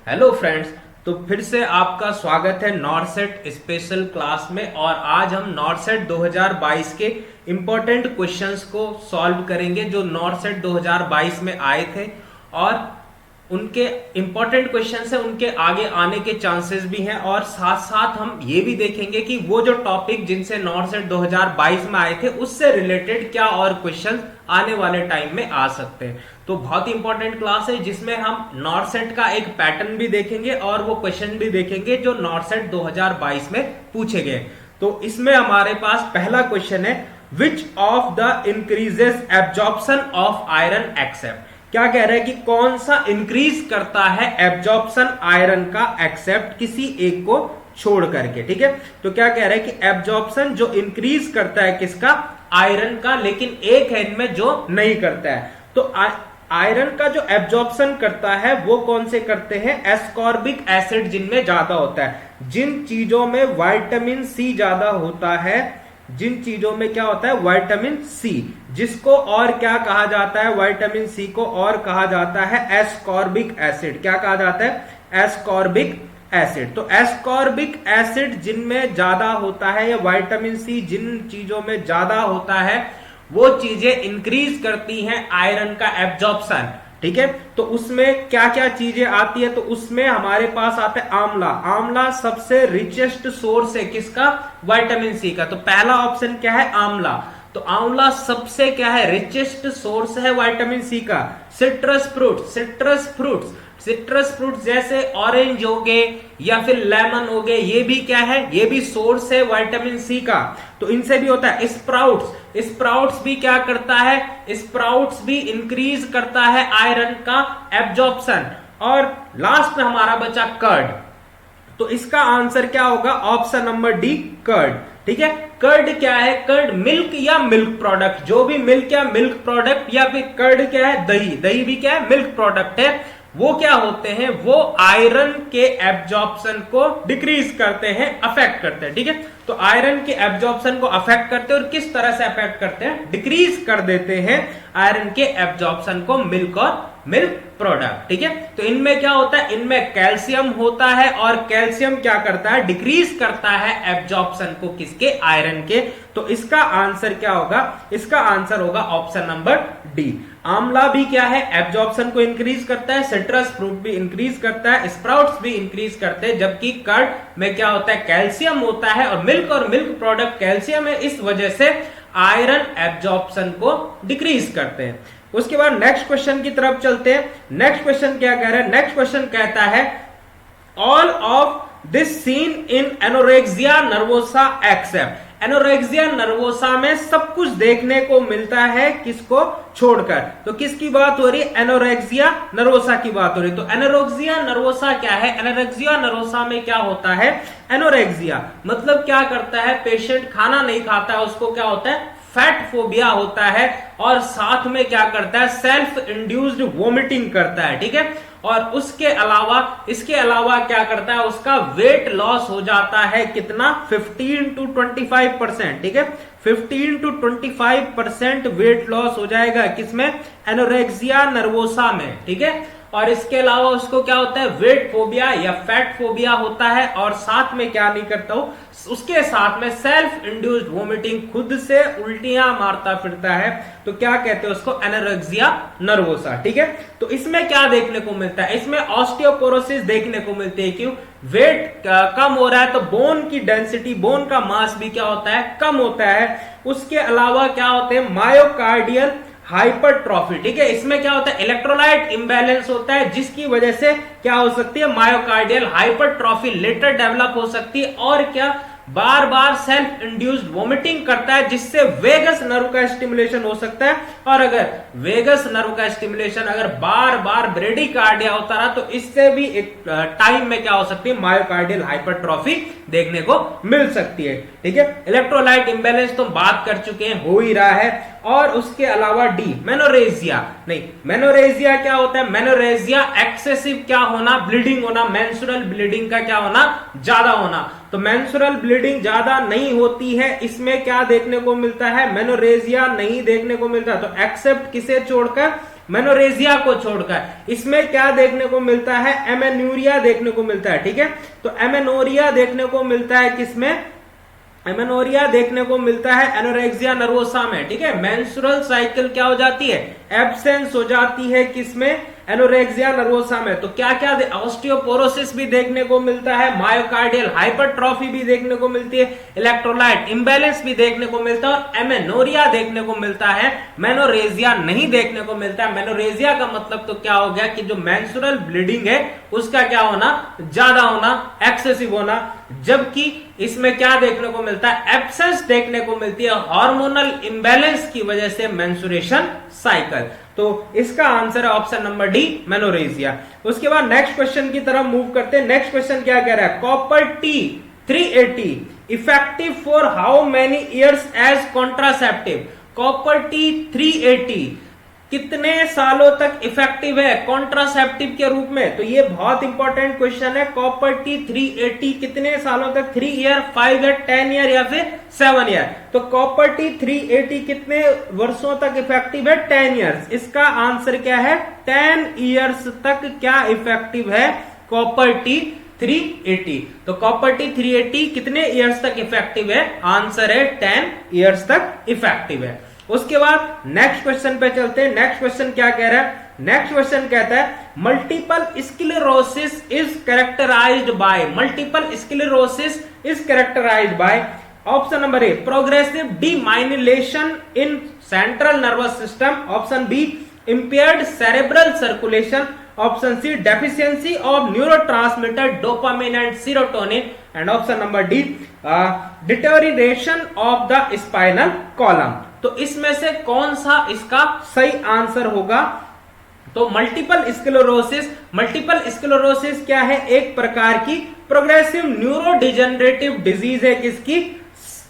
Hello friends. तो फिर से आपका स्वागत है नॉरसेट स्पेशल क्लास में। और आज हम नॉरसेट 2022 के इम्पोर्टेंट क्वेश्चंस को सॉल्व करेंगे जो नॉरसेट 2022 में आए थे और उनके इम्पोर्टेंट क्वेश्चंस है, उनके आगे आने के चांसेस भी हैं। और साथ साथ हम ये भी देखेंगे कि वो जो टॉपिक जिनसे नॉरसेट 2022 में आए थे उससे रिलेटेड क्या और क्वेश्चंस आने वाले टाइम में आ सकते हैं। तो बहुत ही इंपॉर्टेंट क्लास है जिसमें हम नॉरसेट का एक पैटर्न भी देखेंगे और वो क्वेश्चन भी देखेंगे जो नॉरसेट 2022 में पूछे गए। तो इसमें हमारे पास पहला क्वेश्चन है, which of the increases absorption of iron except. क्या कह रहा है कि कौन सा इंक्रीज करता है एब्जॉर्प्शन आयरन का एक्सेप्ट किसी एक को छोड़ करके। ठीक है, तो क्या कह रहा है कि एब्जॉर्प्शन जो इंक्रीज करता है किसका, आयरन का, लेकिन एक है इनमें जो नहीं करता है। तो आयरन का जो एब्जॉर्प्शन करता है वो कौन से करते हैं, एस्कॉर्बिक एसिड जिनमें ज्यादा होता है। जिन चीजों में विटामिन सी ज्यादा होता है, जिन चीजों में क्या होता है, विटामिन सी, जिसको और क्या कहा जाता है, विटामिन सी को और कहा जाता है एस्कॉर्बिक एसिड। क्या कहा जाता है, एस्कॉर्बिक एसिड। तो एस्कॉर्बिक एसिड जिनमें ज्यादा होता है या विटामिन सी जिन चीजों में ज्यादा होता है वो चीजें इंक्रीज करती हैं आयरन का एब्जॉर्प्शन। ठीक है, तो उसमें क्या क्या चीजें आती है, तो उसमें हमारे पास आता है आंवला। आंवला सबसे रिचेस्ट सोर्स है किसका, विटामिन सी का। तो पहला ऑप्शन क्या है, आंवला। तो आंवला सबसे क्या है, रिचेस्ट सोर्स है विटामिन सी का। सिट्रस फ्रूट, सिट्रस फ्रूट जैसे ऑरेंज हो गए या फिर लेमन हो गए, ये भी क्या है, ये भी सोर्स है विटामिन सी का। तो इनसे भी होता है। स्प्राउट्स भी क्या करता है, स्प्राउट्स भी इंक्रीज करता है आयरन का एब्जॉर्प्शन। और लास्ट में हमारा बचा कर्ड। तो इसका आंसर क्या होगा, ऑप्शन नंबर डी, कर्ड। ठीक है, कर्ड क्या है, कर्ड मिल्क या मिल्क प्रोडक्ट, जो भी मिल्क या मिल्क प्रोडक्ट, या फिर कर्ड क्या है, दही, दही भी क्या है, मिल्क प्रोडक्ट है। वो क्या होते हैं, वो आयरन के एब्जॉर्प्शन को डिक्रीज करते हैं, अफेक्ट करते हैं। ठीक है, तो आयरन के एब्जॉर्प्शन को अफेक्ट करते हैं और किस तरह से अफेक्ट करते हैं, डिक्रीज कर देते हैं आयरन के एब्जॉर्प्शन को मिल्क और मिल्क प्रोडक्ट। ठीक है, तो इनमें क्या होता है, इनमें कैल्शियम होता है और कैल्शियम क्या करता है, डिक्रीज करता है एब्जॉर्प्शन को किसके, आयरन के। तो इसका आंसर क्या होगा, इसका आंसर होगा ऑप्शन नंबर डी। आंवला भी क्या है, एब्जॉर्प्शन को इंक्रीज करता है, सिट्रस फ्रूट भी इंक्रीज करता है, स्प्राउट्स भी इंक्रीज करते हैं, जबकि कर्ड में क्या होता है, कैल्शियम होता है और मिल्क प्रोडक्ट कैल्शियम है, इस वजह से आयरन एब्जॉर्प्शन को डिक्रीज करते हैं। उसके बाद नेक्स्ट क्वेश्चन की तरफ चलते हैं। नेक्स्ट क्वेश्चन क्या कह रहा है, नेक्स्ट क्वेश्चन कहता है, all of this seen in anorexia nervosa except. Anorexia nervosa में सब कुछ देखने को मिलता है, किसको छोड़कर। तो किसकी बात हो रही है, एनोरेक्सिया नर्वोसा की बात हो रही है। तो एनोरेक्सिया नर्वोसा क्या है, एनोरेक्सिया नर्वोसा में क्या होता है, एनोरेक्सिया मतलब क्या करता है, पेशेंट खाना नहीं खाता है, उसको क्या होता है, फैट फोबिया होता है, और साथ में क्या करता है, सेल्फ इंड्यूस्ड वोमिटिंग करता है। ठीक है, और उसके अलावा, इसके अलावा क्या करता है, उसका वेट लॉस हो जाता है कितना, 15 to 25%। ठीक है, 15 to 25% वेट लॉस हो जाएगा किसमें, एनोरेक्सिया नर्वोसा में। ठीक है, और इसके अलावा उसको क्या होता है, वेट फोबिया या फैट फोबिया होता है, और साथ में क्या नहीं करता हूं, उसके साथ में सेल्फ इंड्यूस्ड वोमिटिंग, खुद से उल्टियां मारता फिरता है। तो क्या कहते हैं उसको, एनोरेक्सिया नर्वोसा। ठीक है, तो इसमें क्या देखने को मिलता है, इसमें ऑस्टियोपोरोसिस देखने को मिलती है। क्यों, वेट कम हो रहा है तो बोन की डेंसिटी, बोन का मास भी क्या होता है, कम होता है। उसके अलावा क्या होते हैं, मायोकार्डियल हाइपरट्रॉफी। ठीक है, इसमें क्या होता है, इलेक्ट्रोलाइट इंबैलेंस होता है, जिसकी वजह से क्या हो सकती है, मायोकार्डियल हाइपरट्रॉफी लेटर डेवलप हो सकती है। और क्या, बार बार सेल्फ इंड्यूस्ड वोमिटिंग करता है, जिससे वेगस नर्व का स्टिमुलेशन हो सकता है। और अगर वेगस नर्व का स्टिमुलेशन अगर बार बार ब्रेडिकार्डिया होता रहा तो इससे भी एक टाइम में क्या हो सकती है, मायोकार्डियल हाइपरट्रॉफी देखने को मिल सकती है। ठीक है, इलेक्ट्रोलाइट इंबैलेंस तो बात कर चुके हैं, हो ही रहा है। और उसके अलावा डी, मेनोरेजिया। नहीं, मेनोरेजिया क्या होता है, मेनोरेजिया एक्सेसिव क्या होना, ब्लीडिंग होना, मेंस्ट्रुअल ब्लीडिंग का क्या होना, ज्यादा होना। तो मेंस्ट्रुअल ब्लीडिंग ज्यादा नहीं होती है, इसमें क्या देखने को मिलता है, मेनोरेजिया नहीं देखने को मिलता। तो एक्सेप्ट किसे छोड़कर, मेनोरेजिया को छोड़कर। इसमें क्या देखने को मिलता है, एमेन्यूरिया देखने को मिलता है, ठीक है। तो एमेनोरिया देखने को मिलता है किसमें, एमेनोरिया देखने को मिलता है एनोरेक्सिया नर्वोसा में, ठीक है। मेंस्ट्रुअल साइकिल क्या हो जाती है, एब्सेंस हो जाती है किसमें, एनोरेक्सिया नर्वोसा में। तो क्या क्या, ऑस्टियोपोरोसिस भी देखने को मिलता है, मायोकार्डियल हाइपरट्रॉफी भी देखने को मिलती है, इलेक्ट्रोलाइट इम्बैलेंस भी देखने को मिलता है, और एमेनोरिया देखने को मिलता है, मेनोरेजिया नहीं देखने को मिलता है। मेनोरेजिया का मतलब तो क्या हो गया कि जो मेंस्ट्रुअल ब्लीडिंग है उसका क्या होना, ज्यादा होना, एक्सेसिव होना। जबकि इसमें क्या देखने को मिलता है, एब्सेंस देखने को मिलती है हार्मोनल इम्बैलेंस की वजह से मेंस्ट्रुएशन साइकिल। तो इसका आंसर है ऑप्शन नंबर डी, मेनोरेजिया। उसके बाद नेक्स्ट क्वेश्चन की तरफ मूव करते हैं। नेक्स्ट क्वेश्चन क्या कह रहा है, copper T 380 effective for how many years as contraceptive. Copper T 380 कितने सालों तक इफेक्टिव है कॉन्ट्रासेप्टिव के रूप में। तो ये बहुत इंपॉर्टेंट क्वेश्चन है। कॉपर टी 380 कितने सालों तक, 3 ईयर, 5 ईयर, 10 ईयर या फिर 7 ईयर। तो कॉपर टी 380 कितने वर्षों तक इफेक्टिव है, 10 ईयर्स। इसका आंसर क्या है, 10 ईयर्स तक क्या इफेक्टिव है कॉपर टी 380। तो कॉपर टी 380 कितने ईयर्स तक इफेक्टिव है, आंसर है 10 ईयर्स तक इफेक्टिव है। उसके बाद नेक्स्ट क्वेश्चन पे चलते हैं। नेक्स्ट क्वेश्चन क्या कह रहा है, नेक्स्ट क्वेश्चन कहता है multiple sclerosis is characterized by, multiple sclerosis is characterized by, option number A progressive demyelination in central nervous system, option B impaired cerebral circulation, option C deficiency of neurotransmitter dopamine and serotonin, and option number D deterioration of the spinal column. तो इसमें से कौन सा इसका सही answer होगा। तो multiple sclerosis, multiple sclerosis क्या है, एक प्रकार की प्रोग्रेसिव न्यूरोडिजेनरेटिव डिजीज है किसकी,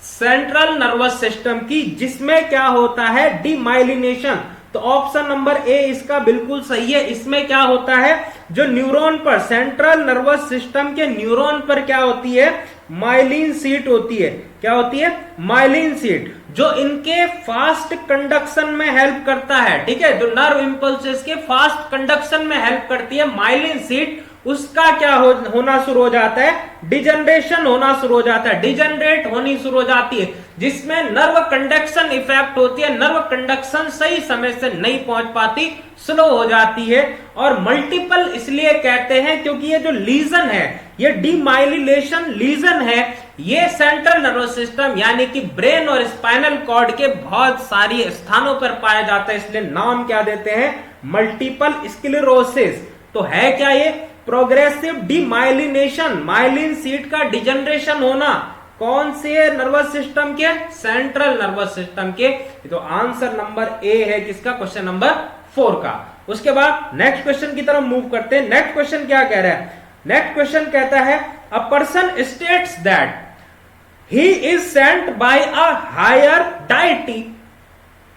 सेंट्रल नर्वस सिस्टम की, जिसमें क्या होता है डीमाइलिनेशन। तो ऑप्शन नंबर ए इसका बिल्कुल सही है। इसमें क्या होता है, जो न्यूरॉन पर, सेंट्रल नर्वस सिस्टम के न्यूरॉन पर क्या होती है, माइलिन सीट होती है। क्या होती है, माइलिन सीट, जो इनके फास्ट कंडक्शन में हेल्प करता है, ठीक है। जो नर्व इंपल्सेस के फास्ट कंडक्शन में हेल्प करती है माइलिन सीट, उसका क्या होना शुरू हो जाता है, डिजनरेशन होना शुरू हो जाता है, डिजनरेट होनी शुरू हो जाती है, जिसमें नर्व कंडक्शन इफेक्ट होती है। नर्व कंडक्शन सही समय से नहीं पहुंच पाती, स्लो हो जाती है। और मल्टीपल इसलिए कहते हैं क्योंकि ये जो लीजन है, ये डीमाइलिनेशन लीजन है, ये सेंट्रल नर्वस सिस्टम यानी कि ब्रेन और स्पाइनल कॉर्ड के बहुत सारी स्थानों पर पाया जाता है, इसलिए नाम क्या देते हैं, मल्टीपल स्क्लेरोसिस। तो है क्या ये, प्रोग्रेसिव डीमाइलिनेशन, माइलिन सीट का डिजनरेशन होना, कौन से नर्वस सिस्टम के, सेंट्रल नर्वस सिस्टम के। तो आंसर नंबर ए है किसका, क्वेश्चन नंबर 4 का। उसके बाद नेक्स्ट क्वेश्चन की तरफ मूव करते हैं। नेक्स्ट क्वेश्चन क्या कह रहा है, नेक्स्ट क्वेश्चन कहता है a person states that he is sent by a higher deity,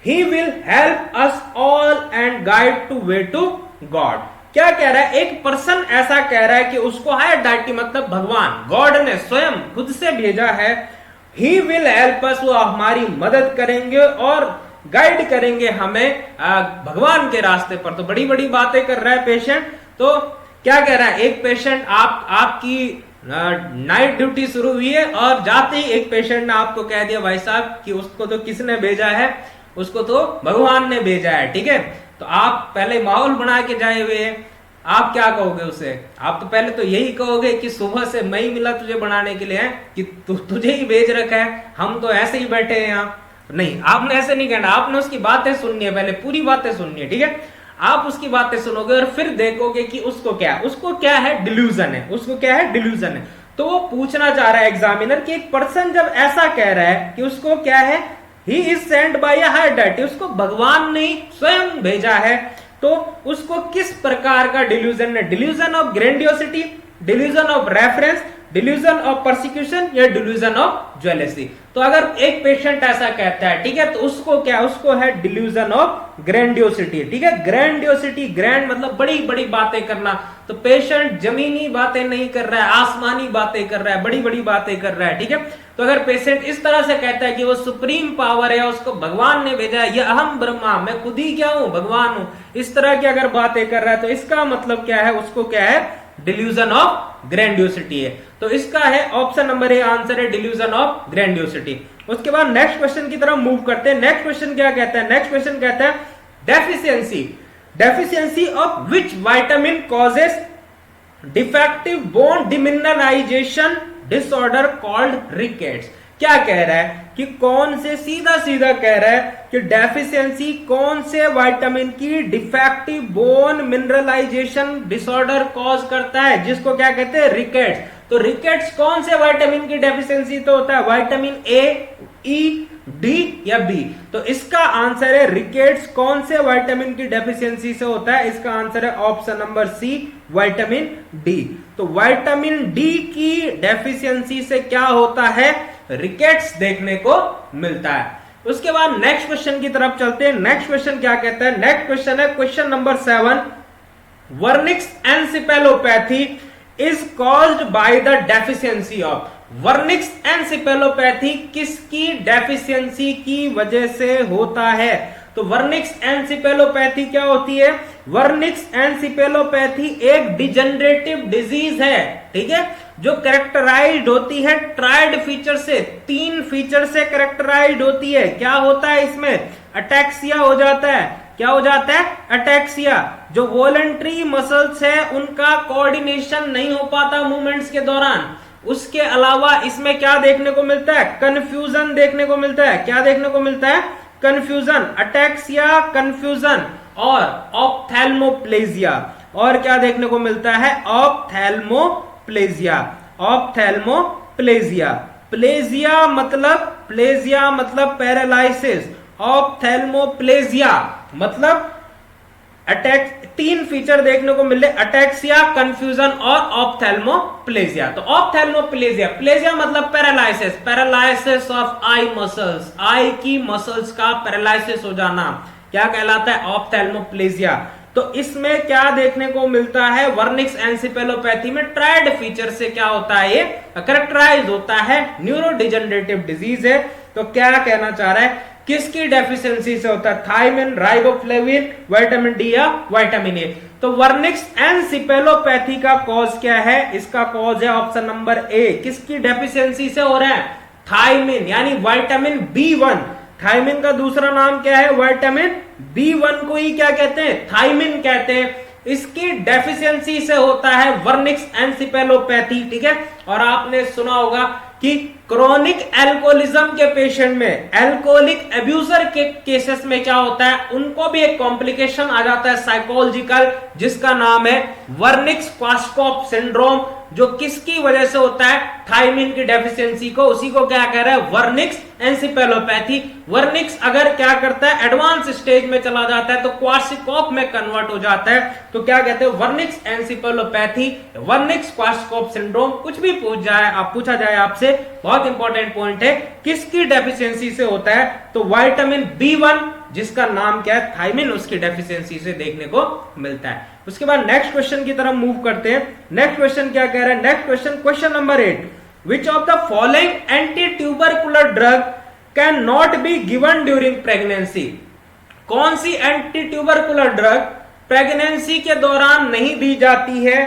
he will help us all and guide to way to God. क्या कह रहा है, एक पर्सन ऐसा कह रहा है कि उसको हायर डाइटी मतलब भगवान, गॉड ने स्वयं खुद से भेजा है। ही विल हेल्प अस, वो हमारी मदद करेंगे और गाइड करेंगे हमें भगवान के रास्ते पर। तो बड़ी बड़ी बातें कर रहा है पेशेंट। तो क्या कह रहा है, एक पेशेंट आपकी नाइट ड्यूटी शुरू हुई है और जाते ही एक पेशेंट ने आपको कह दिया भाई साहब कि उसको तो किसने भेजा है, उसको तो भगवान ने भेजा है, ठीक है। तो आप पहले माहौल बना के जाए हुए हैं, आप क्या कहोगे उसे, आप तो पहले तो यही कहोगे कि सुबह से मैं ही मिला तुझे बनाने के लिए है, कि तुझे ही भेज रखा है, हम तो ऐसे ही बैठे हैं यहाँ। नहीं, आपने ऐसे नहीं कहना, आपने उसकी बातें सुननी है, पहले पूरी बातें सुननी है, ठीक है। आप उसकी बातें सुनोगे और फिर देखोगे कि उसको क्या है, डिल्यूजन है, उसको क्या है, डिल्यूजन है। तो वो पूछना चाह रहा है एग्जामिनर कि एक पर्सन जब ऐसा कह रहा है कि उसको क्या है, he is sent by a higher deity, उसको भगवान ने स्वयं भेजा है, तो उसको किस प्रकार का डिल्यूजन है, delusion of grandiosity, delusion of reference, delusion of persecution या डिल्यूजन ऑफ ज्वेलेसी। तो अगर एक पेशेंट ऐसा कहता है, ठीक है, तो उसको क्या, उसको है डिल्यूजन ऑफ ग्रैंडियोसिटी, ठीक है। ग्रैंडियोसिटी, ग्रैंड मतलब बड़ी बड़ी बातें करना। तो पेशेंट जमीनी बातें नहीं कर रहा है, आसमानी बातें कर रहा है, बड़ी बड़ी बातें कर रहा है, ठीक है। तो अगर पेशेंट इस तरह से कहता है कि वो सुप्रीम पावर है, उसको भगवान ने भेजा है, ये अहम ब्रह्मा, मैं खुद ही क्या हूं, भगवान हूं, इस तरह की अगर बातें कर रहा है तो इसका मतलब क्या है, उसको क्या है, डिल्यूजन ऑफ ग्रैंडियोसिटी है। तो इसका है ऑप्शन नंबर ए आंसर है, डिल्यूजन ऑफ ग्रैंडियोसिटी। उसके बाद नेक्स्ट क्वेश्चन की तरफ मूव करते हैं। नेक्स्ट क्वेश्चन क्या कहता है, नेक्स्ट क्वेश्चन कहता है deficiency of which vitamin causes defective bone demineralisation disorder called rickets. क्या कह रहा है कि कौन से, सीधा सीधा कह रहा है कि डेफिशिएंसी कौन से विटामिन की defective bone mineralization disorder cause करता है, जिसको क्या कहते हैं, रिकेट्स। तो रिकेट्स कौन से विटामिन की डेफिशिएंसी तो होता है, विटामिन ए, ई, डी या बी। तो इसका आंसर है रिकेट्स कौन से विटामिन की डेफिशिएंसी से होता है, इसका आंसर है option number C, vitamin D. तो विटामिन डी की डेफिशिएंसी से क्या होता है, रिकेट्स देखने को मिलता है। उसके बाद नेक्स्ट क्वेश्चन की तरफ चलते हैं। नेक्स्ट क्वेश्चन क्या कहता है, नेक्स्ट क्वेश्चन है question number 7, Wernicke's encephalopathy is caused by the deficiency of. Wernicke's encephalopathy किसकी डेफिशिएंसी की वजह से होता है। तो वर्निक्स एनसेफेलोपैथी क्या होती है, वर्निक्स एनसेफेलोपैथी एक डिजेनरेटिव डिजीज है, ठीक है, जो कैरेक्टराइज्ड होती है ट्राइड फीचर से, 3 फीचर से कैरेक्टराइज्ड होती है। क्या होता है इसमें, अटैक्सिया हो जाता है, क्या हो जाता है, अटैक्सिया। जो वॉलंटरी मसल्स है उनका कोऑर्डिनेशन नहीं हो पाता मूवमेंट्स के दौरान। उसके अलावा इसमें क्या देखने को मिलता है, कंफ्यूजन देखने को मिलता है। क्या देखने को मिलता है, कंफ्यूजन, अटैक्सिया, कंफ्यूजन और ऑप्थेल्मोप्लेजिया। और क्या देखने को मिलता है, ऑप्थेल्मोप्लेजिया, ऑप्थेल्मोप्लेजिया। प्लेजिया मतलब पैरालाइसिस, ऑप्थेल्मोप्लेजिया मतलब अटैक, 3 फीचर देखने को मिले, अटैक्सिया, कंफ्यूजन और ऑप्थेल्मोप्लेजिया। तो ऑप्थेल्मोप्लेजिया, प्लेजिया मतलब paralysis, paralysis of eye muscles, eye की मसल्स का पैरालाइसिस हो जाना क्या कहलाता है, ऑप्थेल्मोप्लेजिया। तो इसमें क्या देखने को मिलता है, वर्निक्स एनसेफेलोपैथी में ट्राइड फीचर से क्या होता है, ये कैरेक्टराइज होता है, न्यूरोडिजेनरेटिव डिजीज है। तो क्या कहना चाह रहा है, किसकी डेफिशिएंसी से होता है, थायमिन, राइबोफ्लेविन, विटामिन डी या विटामिन ए। तो वर्निक्स एनसेफेलोपैथी का कॉज क्या है, इसका कॉज है ऑप्शन नंबर ए, किसकी डेफिशिएंसी से हो रहा है, थायमिन यानी विटामिन बी1। थायमिन का दूसरा नाम क्या है, विटामिन बी1 को ही क्या कहते हैं, थायमिन कहते हैं। इसकी डेफिशिएंसी से होता है वर्निक्स एनसेफेलोपैथी, ठीक है। और आपने सुना होगा कि क्रोनिक एल्कोहलिज्म के पेशेंट में, एल्कोहलिक अब्यूजर के केसेस में क्या होता है, उनको भी एक कॉम्प्लिकेशन आ जाता है साइकोलॉजिकल, जिसका नाम है वर्निक्स क्वास्कॉफ सिंड्रोम, जो किसकी वजह से होता है, थायमिन की डेफिशिएंसी को, उसी को क्या कह रहा है, वर्निक्स एनसेफेलोपैथी। वर्निक्स अगर क्या करता है, एडवांस स्टेज में चला जाता है तो क्वार्सिकॉफ में कन्वर्ट हो जाता है। तो क्या कहते हैं, वर्निक्स एनसेफेलोपैथी, वर्निक्स क्वास्कॉफ सिंड्रोम। कुछ भी पूछा जाए आपसे, बहुत इंपॉर्टेंट पॉइंट है, किसकी डेफिशिएंसी से होता है, तो विटामिन बी1 जिसका नाम क्या है, थायमिन, उसकी डेफिशिएंसी से देखने को मिलता है। उसके बाद नेक्स्ट क्वेश्चन की तरफ मूव करते हैं। नेक्स्ट क्वेश्चन क्या कह रहा है, next question, question number 8, which of the following anti tubercular drug can not be given during pregnancy. कौन सी एंटी ट्यूबरकुलर ड्रग प्रेगनेंसी के दौरान नहीं दी जाती है,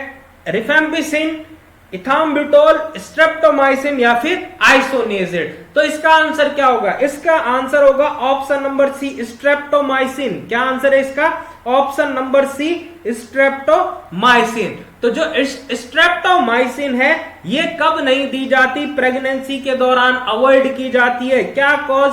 रिफेम्पिसिन, इथाम्ब्यूटोल, स्ट्रेप्टोमाइसिन या फिर आइसोनिएजिड। तो इसका आंसर क्या होगा, इसका आंसर होगा ऑप्शन नंबर सी, स्ट्रेप्टोमाइसिन। क्या आंसर है इसका, ऑप्शन नंबर सी, स्ट्रेप्टोमाइसिन। तो जो स्ट्रेप्टोमाइसिन है ये कब नहीं दी जाती, प्रेगनेंसी के दौरान अवॉइड की जाती है। क्या कॉज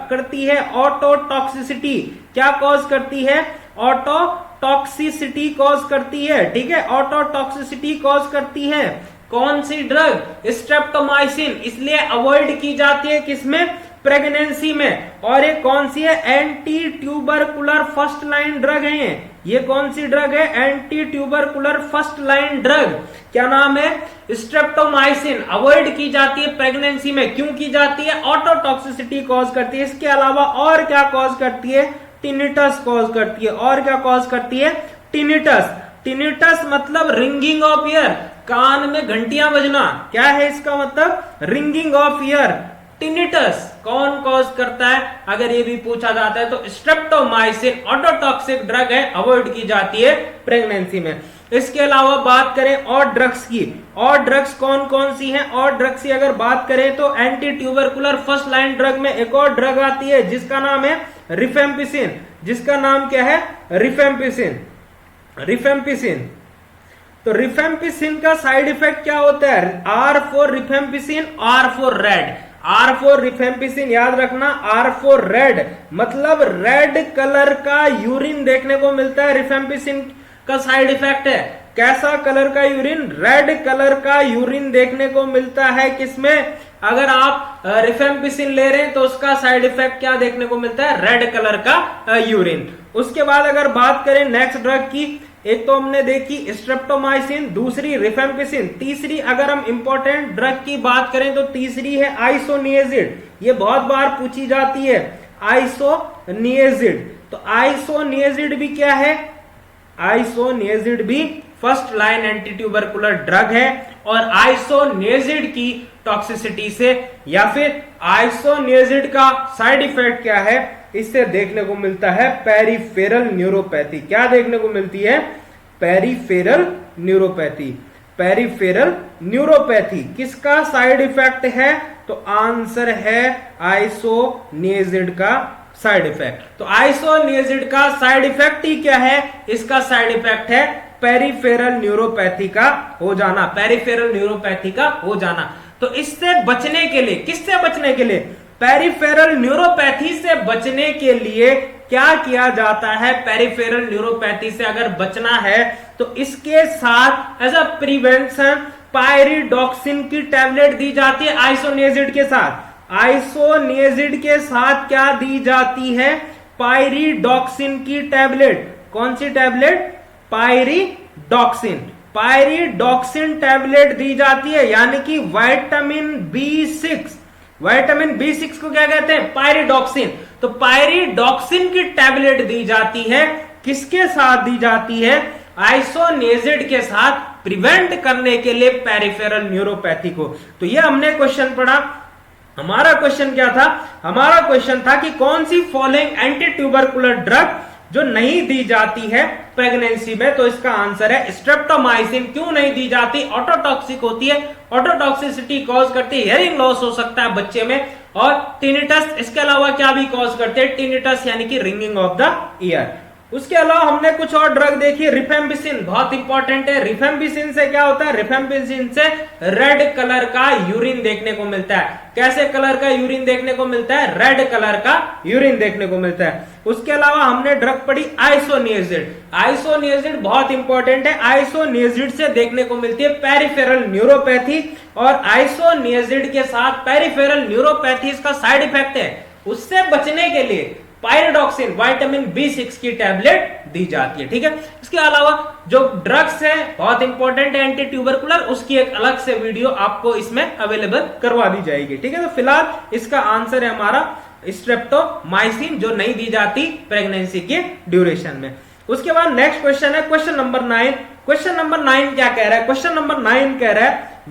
करती है, ऑटोटॉक्सिसिटी। क्या कॉज करती है, ऑटोटॉक्सिसिटी कॉज करती है, ठीक है, ऑटोटॉक्सिसिटी कॉज करती है। कौन सी ड्रग, स्ट्रेप्टोमाइसिन, इसलिए अवॉइड की जाती है किसमें, प्रेगनेंसी में। और ये कौन सी है, anti tubercular first line drug है। ये कौन सी ड्रग है, anti tubercular first line drug. क्या नाम है, स्ट्रेप्टोमाइसिन। अवॉइड की जाती है प्रेगनेंसी में, क्यों की जाती है, ऑटोटॉक्सिसिटी कॉज करती है। इसके अलावा और क्या कॉज करती है, टिनिटस कॉज करती है। और क्या कॉज करती है, टिनिटस। टिनिटस मतलब रिंगिंग ऑफ ईयर, कान में घंटियां बजना। क्या है इसका मतलब? Ringing of year. टिनिटस कौन कॉज करता है? अगर ये भी पूछा जाता है तो स्ट्रेप्टोमाइसिन ऑटोटॉक्सिक ड्रग है, अवॉइड की जाती है प्रेगनेंसी में। इसके अलावा बात करें और ड्रग्स की, और ड्रग्स कौन कौन सी हैं? और ड्रग्स की अगर बात करें तो anti tubercular first line drug में एक और ड्रग आती है जिसका नाम है रिफेम्पिसिन। जिसका नाम क्या है? रिफेम्पिसिन। रिफेम्पिसिन। तो रिफेम्पिसिन का साइड इफेक्ट क्या होता है? R for rifampicin, R for red. R for rifampicin याद रखना, आर फॉर रेड मतलब रेड कलर का यूरिन देखने को मिलता है। रिफेम्पिसिन का साइड इफेक्ट है कैसा कलर का यूरिन? रेड कलर का यूरिन देखने को मिलता है। किसमें? अगर आप रिफेम्पिसिन ले रहे हैं तो उसका साइड इफेक्ट क्या देखने को मिलता है? रेड कलर का यूरिन। उसके बाद अगर बात करें नेक्स्ट ड्रग की, एक तो हमने देखी स्ट्रेप्टोमाइसिन, दूसरी रिफेम्पिसिन, तीसरी अगर हम इंपॉर्टेंट ड्रग की बात करें तो तीसरी है आइसोनिएजिड। ये बहुत बार पूछी जाती है, आइसोनिएजिड। तो आइसोनिएजिड भी क्या है? आइसोनिएजिड भी first line anti tubercular drug है। और आइसोनिएजिड की टॉक्सिसिटी से या फिर आइसोनिएजिड का साइड इफेक्ट क्या है, इससे देखने को मिलता है पेरिफेरल न्यूरोपैथी। क्या देखने को मिलती है? Peripheral neuropathy. पेरिफेरल न्यूरोपैथी किसका साइड इफेक्ट है? तो आंसर है आइसोनिएजिड का साइड इफेक्ट। तो आइसोनिएजिड का साइड इफेक्ट ही क्या है? इसका साइड इफेक्ट है पेरिफेरल न्यूरोपैथी का हो जाना। पेरिफेरल न्यूरोपैथी का हो जाना। तो इससे बचने के लिए, किससे बचने के लिए? पेरिफेरल न्यूरोपैथी से बचने के लिए क्या किया जाता है? पेरिफेरल न्यूरोपैथी से अगर बचना है तो इसके साथ एज अ प्रिवेंशन पायरिडॉक्सिन की टैबलेट दी जाती है आइसोनिएजिड के साथ। आइसोनिएजिड के साथ क्या दी जाती है? पायरिडॉक्सिन की टैबलेट। कौन C tablet? Pyridoxine. Pyridoxine tablet दी जाती है, यानी कि विटामिन B6। विटामिन B6 को क्या कहते हैं? पायरिडॉक्सिन। तो पायरिडॉक्सिन की टैबलेट दी जाती है, किसके साथ दी जाती है? आइसोनिएजिड के साथ, प्रिवेंट करने के लिए पेरिफेरल न्यूरोपैथी को। तो ये हमने क्वेश्चन पढ़ा। हमारा क्वेश्चन क्या था? हमारा क्वेश्चन था कि कौन सी फॉलोइंग एंटी ट्यूबरकुलर ड्रग जो नहीं दी जाती है प्रेगनेंसी में? तो इसका आंसर है स्ट्रेप्टोमाइसिन। क्यों नहीं दी जाती? ऑटोटॉक्सिक होती है, ऑटोटॉक्सिसिटी कॉज करती है, हियरिंग लॉस हो सकता है बच्चे में। और टिनिटस, इसके अलावा क्या भी कॉज करते हैं? टिनिटस यानी कि रिंगिंग ऑफ द ईयर। उसके अलावा हमने कुछ और ड्रग देखी। रिफेम्पिसिन बहुत इंपॉर्टेंट है। रिफेम्पिसिन से क्या होता है? रिफेम्पिसिन से रेड कलर का यूरिन देखने को मिलता है। कैसे कलर का यूरिन देखने को मिलता है? रेड कलर का यूरिन देखने को मिलता है। उसके अलावा हमने ड्रग पढ़ी आइसोनिएजिड। आइसोनिएजिड बहुत इंपॉर्टेंट है। आइसोनिएजिड से देखने को मिलती है पेरिफेरल न्यूरोपैथी। और आइसोनिएजिड के साथ पेरिफेरल न्यूरोपैथी इसका साइड इफेक्ट है। उससे बचने के लिए पायरिडॉक्सिन विटामिन B6 की टैबलेट दी जाती है। ठीक है। इसके अलावा जो ड्रग्स है बहुत इंपॉर्टेंट है एंटी ट्यूबरकुलर, उसकी एक अलग से वीडियो आपको इसमें अवेलेबल करवा दी जाएगी। ठीक है। तो फिलहाल इसका आंसर है हमारा स्ट्रेप्टोमाइसिन, जो नहीं दी जाती प्रेगनेंसी के ड्यूरेशन में। उसके बाद नेक्स्ट क्वेश्चन है क्वेश्चन नंबर 9। क्वेश्चन नंबर 9 क्या कह रहा है? क्वेश्चन नंबर 9 कह रहा है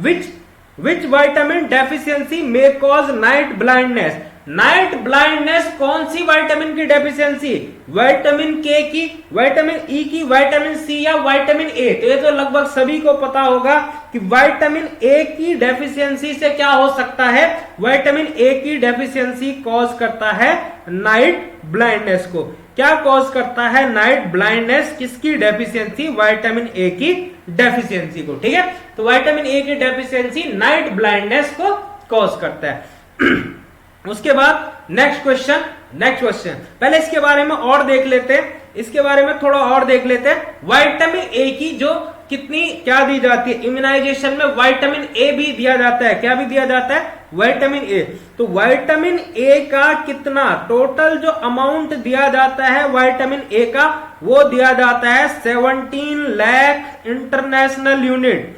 which vitamin deficiency may cause night blindness. Night blindness कौन सी विटामिन की डेफिशिएंसी? विटामिन के की, विटामिन ई की, विटामिन सी या विटामिन ए? तो ये तो लगभग सभी को पता होगा कि विटामिन ए की डेफिशिएंसी से क्या हो सकता है? विटामिन ए की डेफिशिएंसी कॉज करता है नाइट ब्लाइंडनेस को। क्या कॉज करता है नाइट ब्लाइंडनेस? किसकी डेफिशिएंसी? विटामिन ए की डेफिशिएंसी को। ठीक है। तो विटामिन ए की डेफिशिएंसी नाइट ब्लाइंडनेस को कॉज करता है। उसके बाद नेक्स्ट क्वेश्चन पहले इसके बारे में और देख लेते हैं, इसके बारे में थोड़ा और देख लेते हैं। विटामिन ए की जो कितनी क्या दी जाती है इम्यूनाइजेशन में? विटामिन ए भी दिया जाता है। क्या भी दिया जाता है? Vitamin A. तो विटामिन ए का कितना टोटल जो अमाउंट दिया जाता है विटामिन ए का, वो दिया जाता है 17 lakh international unit.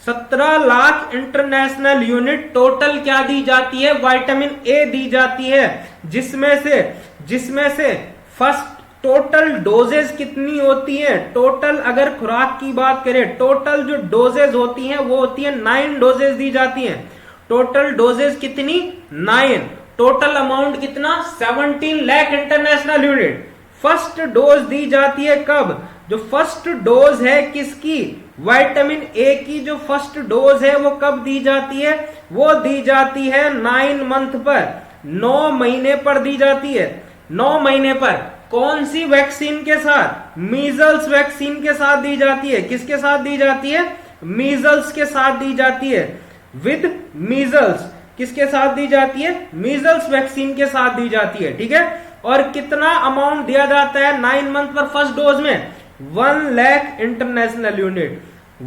17 lakh international unit total क्या दी जाती है? विटामिन ए दी जाती है, जिसमें से फर्स्ट टोटल डोजेज कितनी होती है, टोटल अगर खुराक की बात करें, टोटल जो डोजेज होती हैं वो होती है 9 डोजेज दी जाती हैं। टोटल डोजेज कितनी, 9। टोटल अमाउंट कितना, 17 lakh international unit. First dose दी जाती है कब, जो फर्स्ट डोज है किसकी, विटामिन ए की जो फर्स्ट डोज है वो कब दी जाती है, वो दी जाती है 9 मंथ पर, 9 महीने पर दी जाती है। 9 महीने पर कौन सी वैक्सीन के साथ, मीजल्स वैक्सीन के साथ दी जाती है। किसके साथ दी जाती है, मीजल्स के साथ दी जाती है, विद मीजल्स। किसके साथ दी जाती है, मीजल्स वैक्सीन के साथ दी जाती है, ठीक है। और कितना अमाउंट दिया जाता है 9 मंथ पर फर्स्ट डोज में, 1 lakh international unit,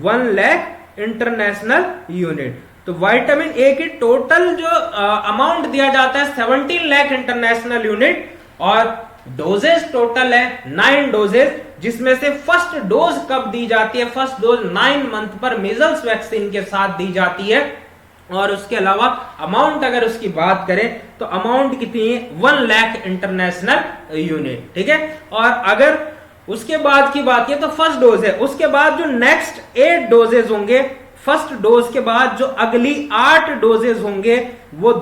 1 lakh international unit. तो विटामिन ए की टोटल जो अमाउंट दिया जाता है 17 लाख इंटरनेशनल यूनिट, और डोजेज टोटल है 9 डोजेज, जिसमें से फर्स्ट डोज कब दी जाती है, फर्स्ट डोज 9 मंथ पर मीजल्स वैक्सीन के साथ दी जाती है। और उसके अलावा अमाउंट अगर उसकी बात करें तो अमाउंट कितनी है, 1 लाख इंटरनेशनल यूनिट, ठीक है। और अगर उसके बाद की बात की तो फर्स्ट डोज है, उसके बाद जो नेक्स्ट 8 डोजेज होंगे, फर्स्ट डोज के बाद जो अगली 8 डोजेज होंगे वो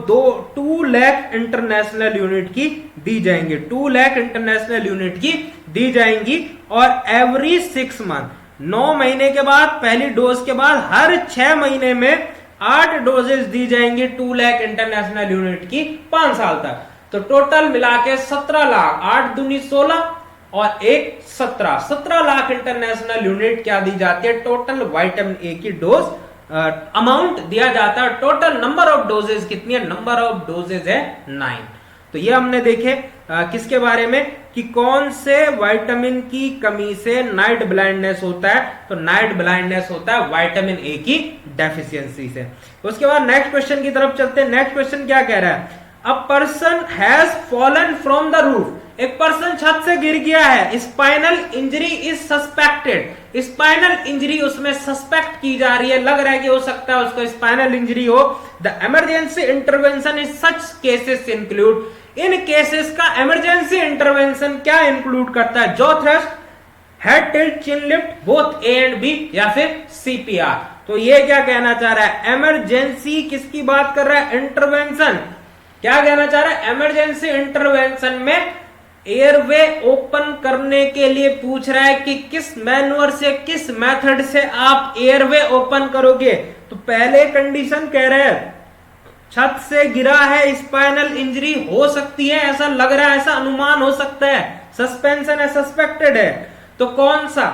2 लाख इंटरनेशनल यूनिट की दी जाएंगे, 2 लाख इंटरनेशनल यूनिट की दी जाएंगी। और एवरी 6 मंथ, 9 महीने के बाद पहली डोज के बाद हर 6 महीने में 8 डोजेज दी जाएंगी 2 लाख इंटरनेशनल यूनिट की 5 साल तक। तो टोटल मिला के 17 लाख, 8 दूनी 16 और 1 17 लाख इंटरनेशनल यूनिट क्या दी जाती है, टोटल विटामिन ए की डोज अमाउंट दिया जाता है। टोटल नंबर ऑफ डोजेज कितनी है, नंबर ऑफ डोजेज है 9। तो ये हमने देखे किसके बारे में, कि कौन से विटामिन की कमी से नाइट ब्लाइंडनेस होता है, तो नाइट ब्लाइंडनेस होता है विटामिन ए की डेफिशिएंसी से। उसके बाद नेक्स्ट क्वेश्चन की तरफ चलते हैं। नेक्स्ट क्वेश्चन क्या कह रहा है, a person has fallen from the roof, एक पर्सन छत से गिर गया है, spinal injury is suspected, spinal injury उसमें सस्पेक्ट की जा रही है, लग रहा है कि हो सकता है उसको स्पाइनल इंजरी हो। The emergency intervention in such cases include, इन केसेस का इमरजेंसी इंटरवेंशन क्या इंक्लूड करता है, jaw thrust, head tilt, chin lift, both A and B, या फिर सीपीआर। तो ये क्या कहना चाह रहा है, इमरजेंसी किसकी बात कर रहा है, इंटरवेंशन। क्या कहना चाह रहा है, इमरजेंसी इंटरवेंशन में एयरवे ओपन करने के लिए पूछ रहा है कि किस मैनुअर से, किस मेथड से आप एयरवे ओपन करोगे। तो पहले कंडीशन कह रहे हैं छत से गिरा है, स्पाइनल इंजरी हो सकती है, ऐसा लग रहा है, ऐसा अनुमान हो सकता है, सस्पेंशन है, सस्पेक्टेड है। तो कौन सा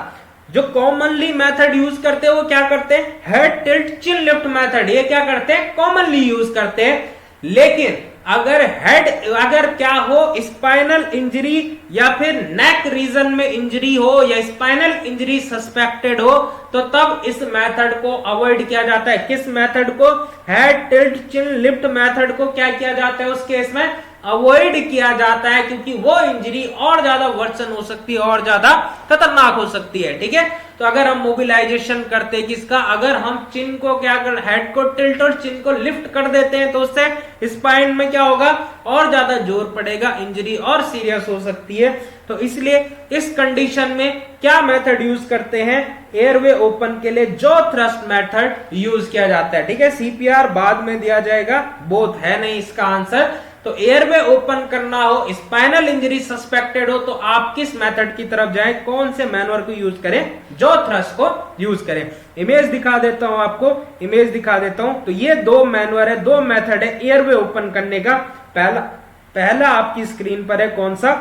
जो कॉमनली मेथड यूज करते हैं वो क्या करते हैं, head tilt chin lift method, ये क्या करते हैं, कॉमनली यूज करते हैं। लेकिन अगर क्या हो, स्पाइनल इंजरी या फिर नेक रीजन में इंजरी हो या स्पाइनल इंजरी सस्पेक्टेड हो, तो तब इस मेथड को अवॉइड किया जाता है। किस मेथड को, head tilt chin lift method को क्या किया जाता है, उस केस में अवॉइड किया जाता है, क्योंकि वो इंजरी और ज्यादा वर्सन हो सकती है, और ज्यादा खतरनाक हो सकती है, ठीक है। तो अगर हम मोबिलाइजेशन करते हैं किसका, अगर हम चिन को क्या कर, हेड को टिल्ट और चिन को लिफ्ट कर देते हैं, तो उससे स्पाइन में क्या होगा, और ज्यादा जोर पड़ेगा, इंजरी और सीरियस हो सकती है। तो इसलिए इस कंडीशन में क्या मेथड यूज करते हैं, एयरवे ओपन के लिए जॉ थ्रस्ट मेथड यूज किया जाता है, ठीक है। सीपीआर बाद में दिया जाएगा, बोथ है नहीं इसका आंसर। तो एयरवे ओपन करना हो, स्पाइनल इंजरी सस्पेक्टेड हो, तो आप किस मेथड की तरफ जाएं, कौन से मैनुअर को यूज करें, जॉ थ्रस्ट को यूज करें। इमेज दिखा देता हूं आपको, इमेज दिखा देता हूं। तो ये 2 मैनुअर है, 2 मेथड है एयरवे ओपन करने का। पहला आपकी स्क्रीन पर है कौन सा,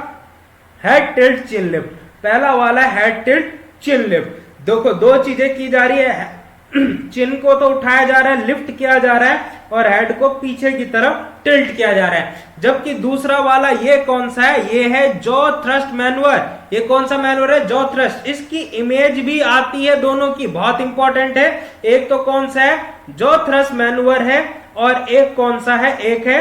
हेड टिल्ट चिन लिफ्ट, पहला वाला हेड टिल्ट चिन लिफ्ट। देखो 2 चीजें की जा रही है, चिन को तो उठाया जा रहा है, लिफ्ट किया जा रहा है, और हेड को पीछे की तरफ टिल्ट किया जा रहा है। जबकि दूसरा वाला ये कौन सा है, ये है जॉ थ्रस्ट मैनुअर। ये कौन सा मैनुअर है, जॉ थ्रस्ट। इसकी इमेज भी आती है दोनों की, बहुत इंपॉर्टेंट है। एक तो कौन सा है, जॉ थ्रस्ट मैनुअर है, और एक कौन सा है, एक है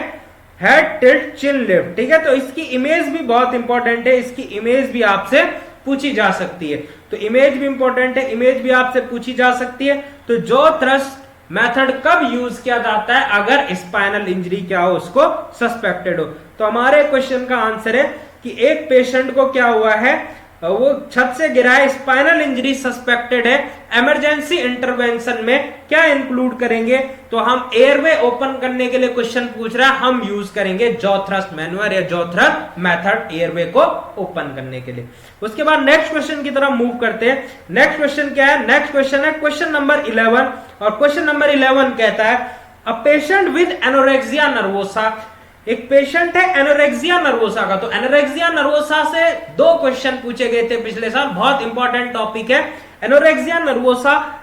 हेड टिल्ट चिन लिफ्ट, ठीक है। तो इसकी इमेज भी बहुत इंपॉर्टेंट है, इसकी इमेज भी आपसे पूछी जा सकती है। तो इमेज भी इंपॉर्टेंट है, इमेज भी आपसे पूछी जा सकती है। तो जॉ थ्रस्ट मेथड कब यूज किया जाता है, अगर स्पाइनल इंजरी क्या हो, उसको सस्पेक्टेड हो। तो हमारे क्वेश्चन का आंसर है कि एक पेशेंट को क्या हुआ है, वो छत से गिरा है, स्पाइनल इंजरी सस्पेक्टेड है, इमरजेंसी इंटरवेंशन में क्या इंक्लूड करेंगे, तो हम एयरवे ओपन करने के लिए क्वेश्चन पूछ रहा है, हम यूज करेंगे जॉ थ्रस्ट मैन्युअर या जॉ थ्रस्ट मेथड एयरवे को ओपन करने के लिए। उसके बाद नेक्स्ट क्वेश्चन की तरफ मूव करते हैं। नेक्स्ट क्वेश्चन क्या है, नेक्स्ट क्वेश्चन है क्वेश्चन नंबर 11, और क्वेश्चन नंबर 11 कहता है a patient with anorexia nervosa, एक पेशेंट है एनोरेक्सिया नर्वोसा का। तो एनोरेक्सिया नर्वोसा से 2 क्वेश्चन पूछे गए थे पिछले साल, बहुत इंपॉर्टेंट टॉपिक है। एनोरेक्सिया नर्वोसा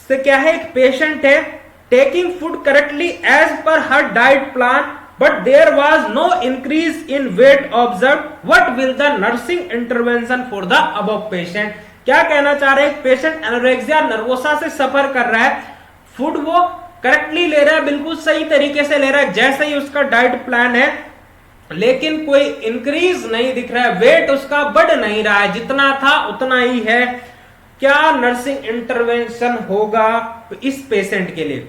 से क्या है, एक पेशेंट है taking food correctly as per her diet plan but there was no increase in weight observe, what will the nursing intervention for the above patient. क्या कहना चाह रहे हैं, पेशेंट एनोरेक्सिया नर्वोसा से सफर कर रहा है, फूड वो करेक्टली ले रहा है, बिल्कुल सही तरीके से ले रहा है जैसे ही उसका डाइट प्लान है, लेकिन कोई इंक्रीज नहीं दिख रहा है, वेट उसका बढ़ नहीं रहा है, जितना था उतना ही है। क्या नर्सिंग इंटरवेंशन होगा इस पेशेंट के लिए?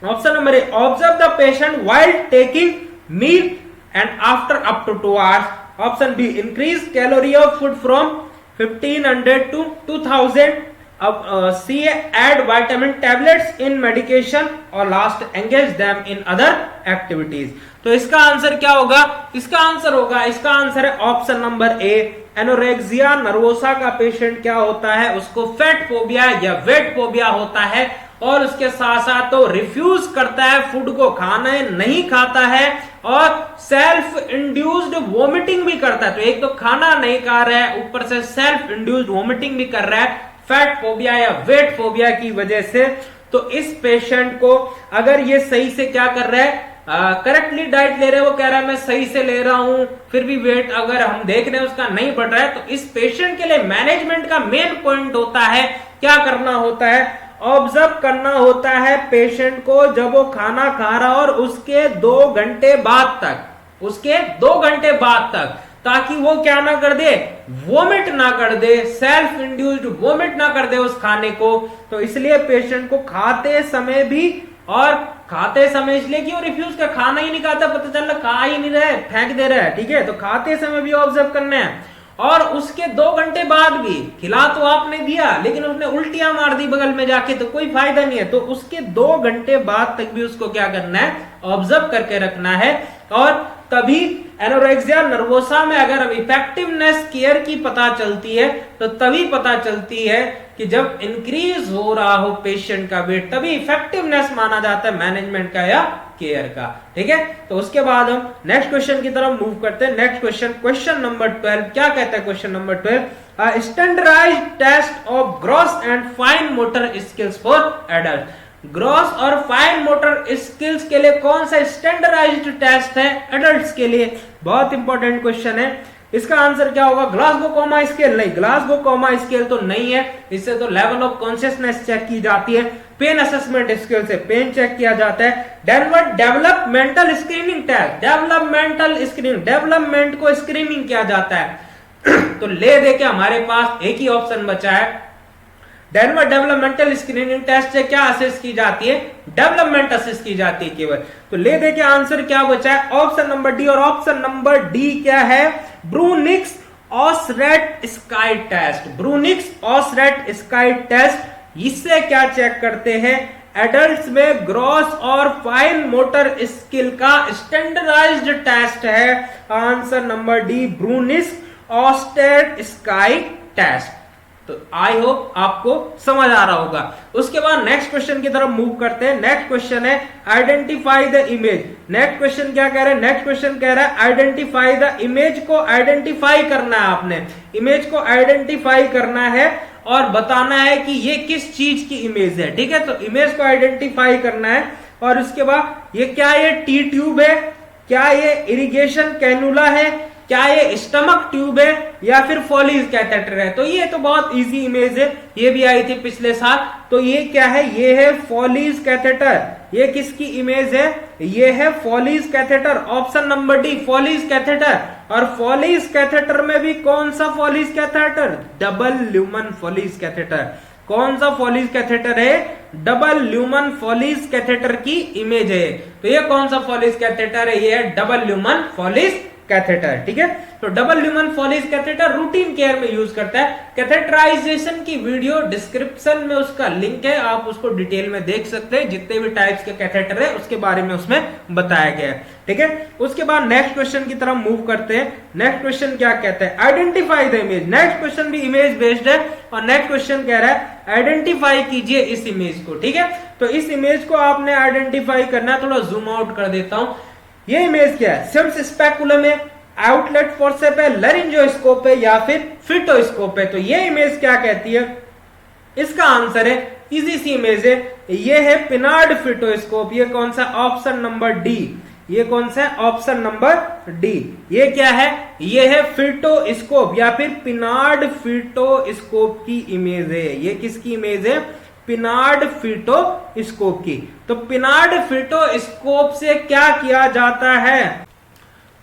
Option number A, observe the patient while taking meal and after up to 2 hours. Option B, increase calorie of food from 1500 to 2000। अब C add vitamin tablets in medication, और last engage them in other activities. तो इसका answer क्या होगा, इसका answer है option number A, anorexia nervosa का patient क्या होता है, उसको फैट फोबिया या वेट फोबिया होता है, और उसके साथ साथ तो रिफ्यूज करता है फूड को खाना, नहीं खाता है, और सेल्फ इंड्यूस्ड वोमिटिंग भी करता है। तो एक तो खाना नहीं खा रहा है, ऊपर से सेल्फ इंड्यूस्ड वोमिटिंग भी कर रहा है फैट फोबिया या वेट फोबिया की वजह से। तो इस पेशेंट को अगर ये सही से क्या कर रहा है, करेक्टली डाइट ले रहे हैं, वो कह रहा है मैं सही से ले रहा हूं, फिर भी वेट अगर हम देख रहे हैं उसका नहीं बढ़ रहा है, तो इस पेशेंट के लिए मैनेजमेंट का मेन पॉइंट होता है, क्या करना होता है, ऑब्जर्व करना होता है पेशेंट को जब वो खाना खा रहा और उसके 2 घंटे बाद तक, ताकि वो क्या ना कर दे, वोमिट ना कर दे, सेल्फ इंड्यूस्ड वोमिट ना कर दे उस खाने को। तो इसलिए पेशेंट को खाते समय भी, और खाते समय इसलिए कि वो रिफ्यूज कर, खाना ही नहीं खाता, पता चल रहा खा ही नहीं रहा है, फेंक दे रहा है, ठीक है। तो खाते समय भी ऑब्जर्व करना है, और उसके 2 घंटे बाद भी, खिला तो आपने दिया लेकिन उसने उल्टियां मार दी बगल में जाके, तो कोई फायदा नहीं है। तो उसके 2 घंटे बाद तक भी उसको क्या करना है, ऑब्जर्व करके रखना है। और तभी एनोरेक्सिया नर्वोसा में अगर इफेक्टिवनेस केयर की पता चलती है, तो तभी पता चलती है कि जब इंक्रीज हो रहा हो पेशेंट का वेट, तभी इफेक्टिवनेस माना जाता है मैनेजमेंट का या केयर का, ठीक है। तो उसके बाद हम नेक्स्ट क्वेश्चन की तरफ मूव करते हैं। नेक्स्ट क्वेश्चन, क्वेश्चन नंबर 12 क्या कहता है, question number 12, standardized test of gross and fine motor skills for adult. Gross और फाइन मोटर स्किल्स के लिए कौन सा स्टैंडर्डाइज्ड टेस्ट है एडल्ट्स के लिए, बहुत इंपॉर्टेंट क्वेश्चन है। इसका आंसर क्या होगा, ग्लासगो कोमा स्केल? नहीं, ग्लासगो कोमा स्केल तो नहीं है, इससे तो लेवल ऑफ कॉन्शियसनेस चेक की जाती है। पेन असेसमेंट स्केल से पेन चेक किया जाता है। डेवलपमेंटल स्क्रीनिंग टेस्ट, डेवलपमेंट को स्क्रीनिंग किया जाता है। तो ले दे के हमारे पास एक ही ऑप्शन बचा है, डेवलपमेंटल स्क्रीनिंग टेस्ट से क्या असेस की जाती है, डेवलपमेंट असेस की जाती है केवल। तो ले दे के आंसर क्या बचा है, ऑप्शन नंबर डी, और ऑप्शन नंबर डी क्या है, Bruininks Oseretsky test. Bruininks Oseretsky test, इससे क्या चेक करते हैं, एडल्ट्स में ग्रॉस और फाइन मोटर स्किल का स्टैंडर्डाइज्ड टेस्ट है। Answer number D, Bruininks Oseretsky test. तो आई होप आपको समझ आ रहा होगा। उसके बाद नेक्स्ट क्वेश्चन की तरफ मूव करते हैं। नेक्स्ट क्वेश्चन है identify the image. Next question क्या कह रहा है, नेक्स्ट क्वेश्चन कह रहा है आइडेंटिफाई द इमेज को आइडेंटिफाई करना है, आपने इमेज को आइडेंटिफाई करना है और बताना है कि ये किस चीज की इमेज है, ठीक है। तो इमेज को आइडेंटिफाई करना है, और उसके बाद ये क्या, ये टी ट्यूब है, क्या ये इरिगेशन कैनुला है, क्या ये स्टमक ट्यूब है, या फिर फॉलीज कैथेटर है। तो ये तो बहुत इजी इमेज है, ये भी आई थी पिछले साल। तो ये क्या है, ये है फॉलीज कैथेटर। ये किसकी इमेज है, ये है follies catheter. Option number D, follies catheter. और फॉलीज कैथेटर में भी कौन सा follies catheter, double lumen follies catheter. कौन सा फॉलीज कैथेटर है, डबल ल्यूमन फॉलीज कैथेटर की इमेज है। तो ये कौन सा फॉलीज कैथेटर है, ये है डबल ल्यूमन फॉलीज कैथेटर, ठीक है। तो double lumen Foley catheter routine care में यूज करता है। कैथेटराइजेशन की वीडियो डिस्क्रिप्शन में उसका लिंक है, आप उसको डिटेल में देख सकते हैं। जितने भी टाइप्स के कैथेटर है उसके बारे में उसमें बताया गया है, ठीक है। उसके बाद नेक्स्ट क्वेश्चन की तरफ मूव करते हैं। नेक्स्ट क्वेश्चन क्या कहता है, identify the image. Next question भी इमेज बेस्ड है और नेक्स्ट क्वेश्चन कह रहा है आइडेंटिफाई कीजिए इस इमेज को, ठीक है। तो इस इमेज को आपने आइडेंटिफाई करना है। थोड़ा जूम आउट कर देता हूं। ये इमेज क्या है, सिम्स स्पेकुलम है, आउटलेट फोर्सेप है, लरिंजोस्कोप है या फिर फिटोस्कोप है। तो ये इमेज क्या कहती है, इसका आंसर है इजी सी इमेज है, ये है पिनार्ड फिटोस्कोप। ये कौन सा, ऑप्शन नंबर डी। ये कौन सा है, ऑप्शन नंबर डी। ये क्या है, ये है फिटोस्कोप या फिर पिनार्ड फिटोस्कोप की इमेज है। ये किसकी इमेज है, पिनार्ड फिटोस्कोप की। तो पिनार्ड फिटोस्कोप से क्या किया जाता है,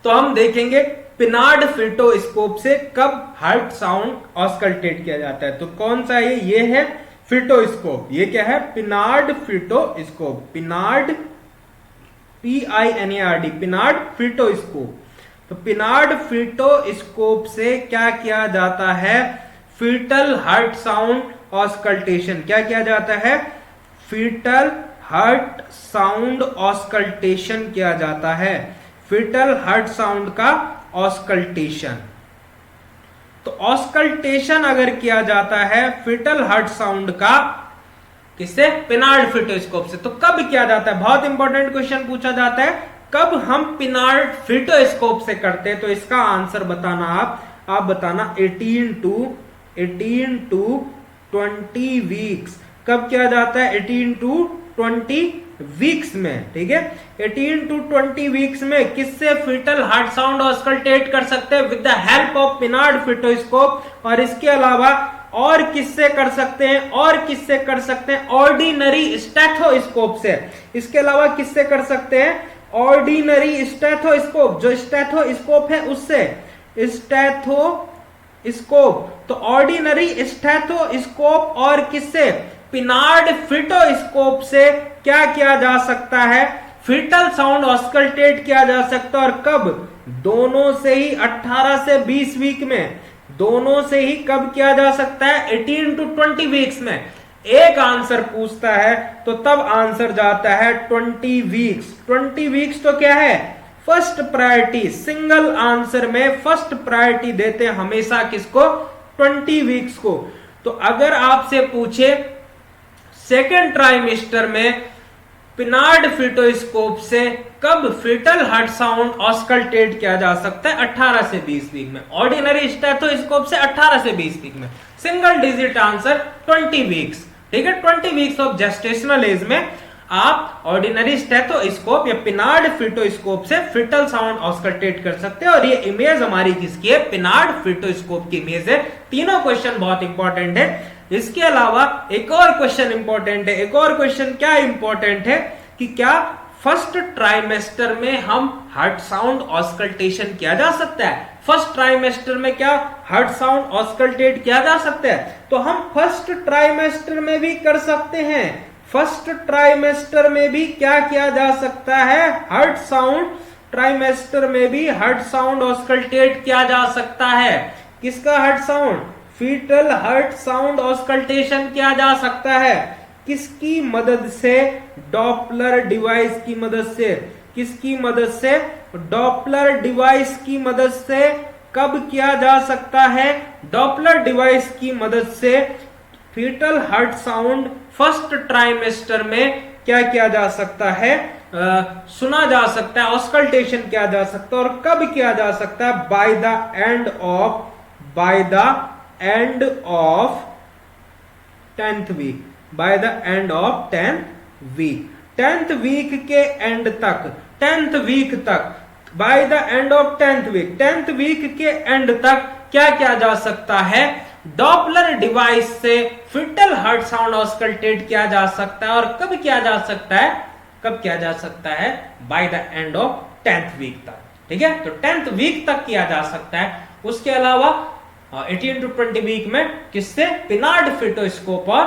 तो हम देखेंगे पिनार्ड फिटोस्कोप से कब हार्ट साउंड ऑस्कल्टेट किया जाता है। तो कौन सा है, ये है फिटोस्कोप। ये क्या है, पिनार्ड फिटोस्कोप, पिनार्ड PINARD, पिनार्ड फिटोस्कोप। तो पिनार्ड फिटोस्कोप से क्या किया जाता है, फीटल हार्ट साउंड ऑस्कल्टेशन। क्या किया जाता है, फीटल हार्ट साउंड ऑस्कल्टेशन किया जाता है, फीटल हार्ट साउंड का ऑस्कल्टेशन। तो ऑस्कल्टेशन अगर किया जाता है फीटल हार्ट साउंड का, किससे, पिनार्ड फिटोस्कोप से, तो कब किया जाता है। बहुत इंपॉर्टेंट क्वेश्चन पूछा जाता है, कब हम पिनार्ड फिटोस्कोप से करते हैं। तो इसका आंसर बताना आप बताना 18 to 20 वीक्स। कब किया जाता है, 18 to 20 वीक्स में, ठीक है। 18 to 20 वीक्स में किससे फीटल हार्ट साउंड ऑस्कल्टेट कर सकते हैं, विद द हेल्प ऑफ पिनार्ड फिटोस्कोप। और इसके अलावा और किससे कर सकते हैं, और किससे कर सकते हैं, ऑर्डिनरी स्टेथोस्कोप से। इसके अलावा किससे कर सकते हैं, ऑर्डिनरी स्टेथोस्कोप, जो स्टेथोस्कोप है उससे, स्टेथोस्कोप। तो ऑर्डिनरी स्टेथोस्कोप और किससे, पिनार्ड फिटोस्कोप से क्या किया जा सकता है, फीटल साउंड ऑस्कल्टेट किया जा सकता है। और कब, दोनों से ही 18 से 20 वीक में, दोनों से ही कब किया जा सकता है, 18 to 20 वीक्स में। एक आंसर पूछता है तो तब आंसर जाता है 20 वीक्स। 20 वीक्स तो क्या है, फर्स्ट प्रायोरिटी, सिंगल आंसर में फर्स्ट प्रायोरिटी देते हैं हमेशा किसको, 20 वीक्स को। तो अगर आपसे पूछे सेकेंड ट्राइमेस्टर में पिनार्ड फिटोस्कोप से कब फीटल हार्ट साउंड ऑस्कल्टेट किया जा सकता है, 18 से 20 वीक में। ऑर्डिनरी स्टेथोस्कोप से 18 से 20 वीक में। सिंगल डिजिट आंसर 20 वीक्स, ठीक है। 20 वीक्स ऑफ जेस्टेशनल एज में आप ऑर्डिनरी स्टेथोस्कोप या पिनार्ड फिटोस्कोप से फीटल साउंड ऑस्कल्टेट कर सकते हैं। और ये इमेज हमारी किसकी है, पिनार्ड फिटोस्कोप की इमेज है। तीनों क्वेश्चन बहुत इंपॉर्टेंट है। इसके अलावा एक और क्वेश्चन इंपॉर्टेंट है। एक और क्वेश्चन क्या इंपॉर्टेंट है कि क्या फर्स्ट ट्राइमेस्टर में हम हार्ट साउंड ऑस्कल्टेशन किया जा सकता है। फर्स्ट ट्राइमेस्टर में क्या हार्ट साउंड ऑस्कल्टेट किया जा सकता है, तो हम फर्स्ट ट्राइमेस्टर में भी कर सकते हैं। फर्स्ट ट्राइमेस्टर में भी क्या किया जा सकता है, हार्ट साउंड, ट्राइमेस्टर में भी हार्ट साउंड ऑस्कल्टेट किया जा सकता है। किसका heart sound, fetal heart sound auscultation किया जा सकता है। किसकी मदद से, डॉपलर डिवाइस की मदद से। किसकी मदद से, डॉपलर डिवाइस की मदद से। कब किया जा सकता है, डॉपलर डिवाइस की मदद से fetal heart sound first trimester में क्या किया जा सकता है, सुना जा सकता है, ऑस्कल्टेशन किया जा सकता है। और कब किया जा सकता है, by the end of 10th week, by the end of 10th week. 10th week के एंड तक, 10th वीक तक, by the end of 10th week, 10th week के एंड तक क्या किया जा सकता है, डॉपलर डिवाइस से फीटल हार्ट साउंड ऑस्कल्टेट किया जा सकता है। और कब किया जा सकता है, कब किया जा सकता है, by the end of 10th week तक, ठीक है। तो 10th वीक तक किया जा सकता है। उसके अलावा 18 to 20 वीक में किससे, पिनार्ड फिटोस्कोप और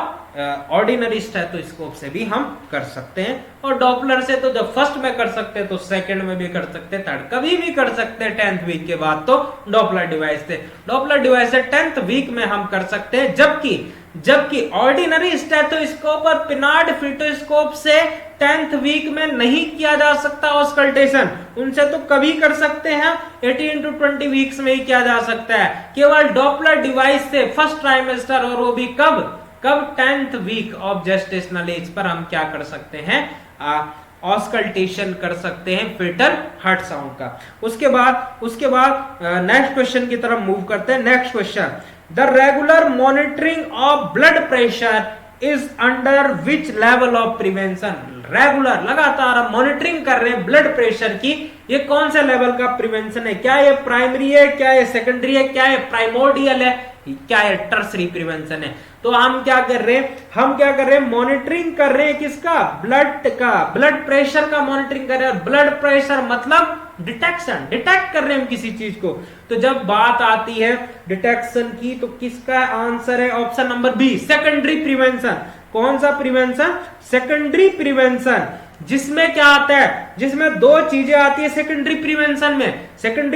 ऑर्डिनरी स्टेथोस्कोप से भी हम कर सकते हैं, और डॉपलर से तो जब फर्स्ट में कर सकते हैं तो सेकंड में भी कर सकते हैं, थर्ड कभी भी कर सकते हैं 10th वीक के बाद। तो डॉपलर डिवाइस से 10th वीक में हम कर सकते हैं, जबकि ऑर्डिनरी स्टेथोस्कोप और पिनार्ड फिटोस्कोप से 10th वीक में नहीं किया जा सकता ऑस्कल्टेशन। उनसे तो कभी कर सकते हैं, 18 to 20 वीक्स में ही किया जा सकता है। केवल डॉपलर डिवाइस से फर्स्ट ट्राइमेस्टर, और वो भी कब 10th week of gestational as per हम क्या कर सकते हैं, ऑस्कल्टेशन कर सकते हैं फेटल हार्ट साउंड का। उसके बाद नेक्स्ट क्वेश्चन की तरफ मूव करते हैं। Next question, the regular monitoring of blood pressure is under which level of prevention. Regular लगातार हम मॉनिटरिंग कर रहे हैं ब्लड प्रेशर की, ये कौन सा लेवल का प्रिवेंशन है? क्या ये प्राइमरी है, क्या ये सेकेंडरी है, क्या ये प्राइमोर्डियल है, क्या ये टर्सरी प्रिवेंशन है? तो हम क्या कर रहे हैं, मॉनिटरिंग कर रहे हैं किसका, ब्लड प्रेशर का मॉनिटरिंग कर रहे हैं। ब्लड प्रेशर मतलब डिटेक्ट कर रहे हैं हम किसी चीज को। तो जब बात आती है डिटेक्शन की, तो किसका आंसर है option number B, secondary prevention. कौन सा प्रिवेंशन? Secondary prevention. जिसमें क्या आता है, जिसमें दो चीजें आती है सेकेंडरी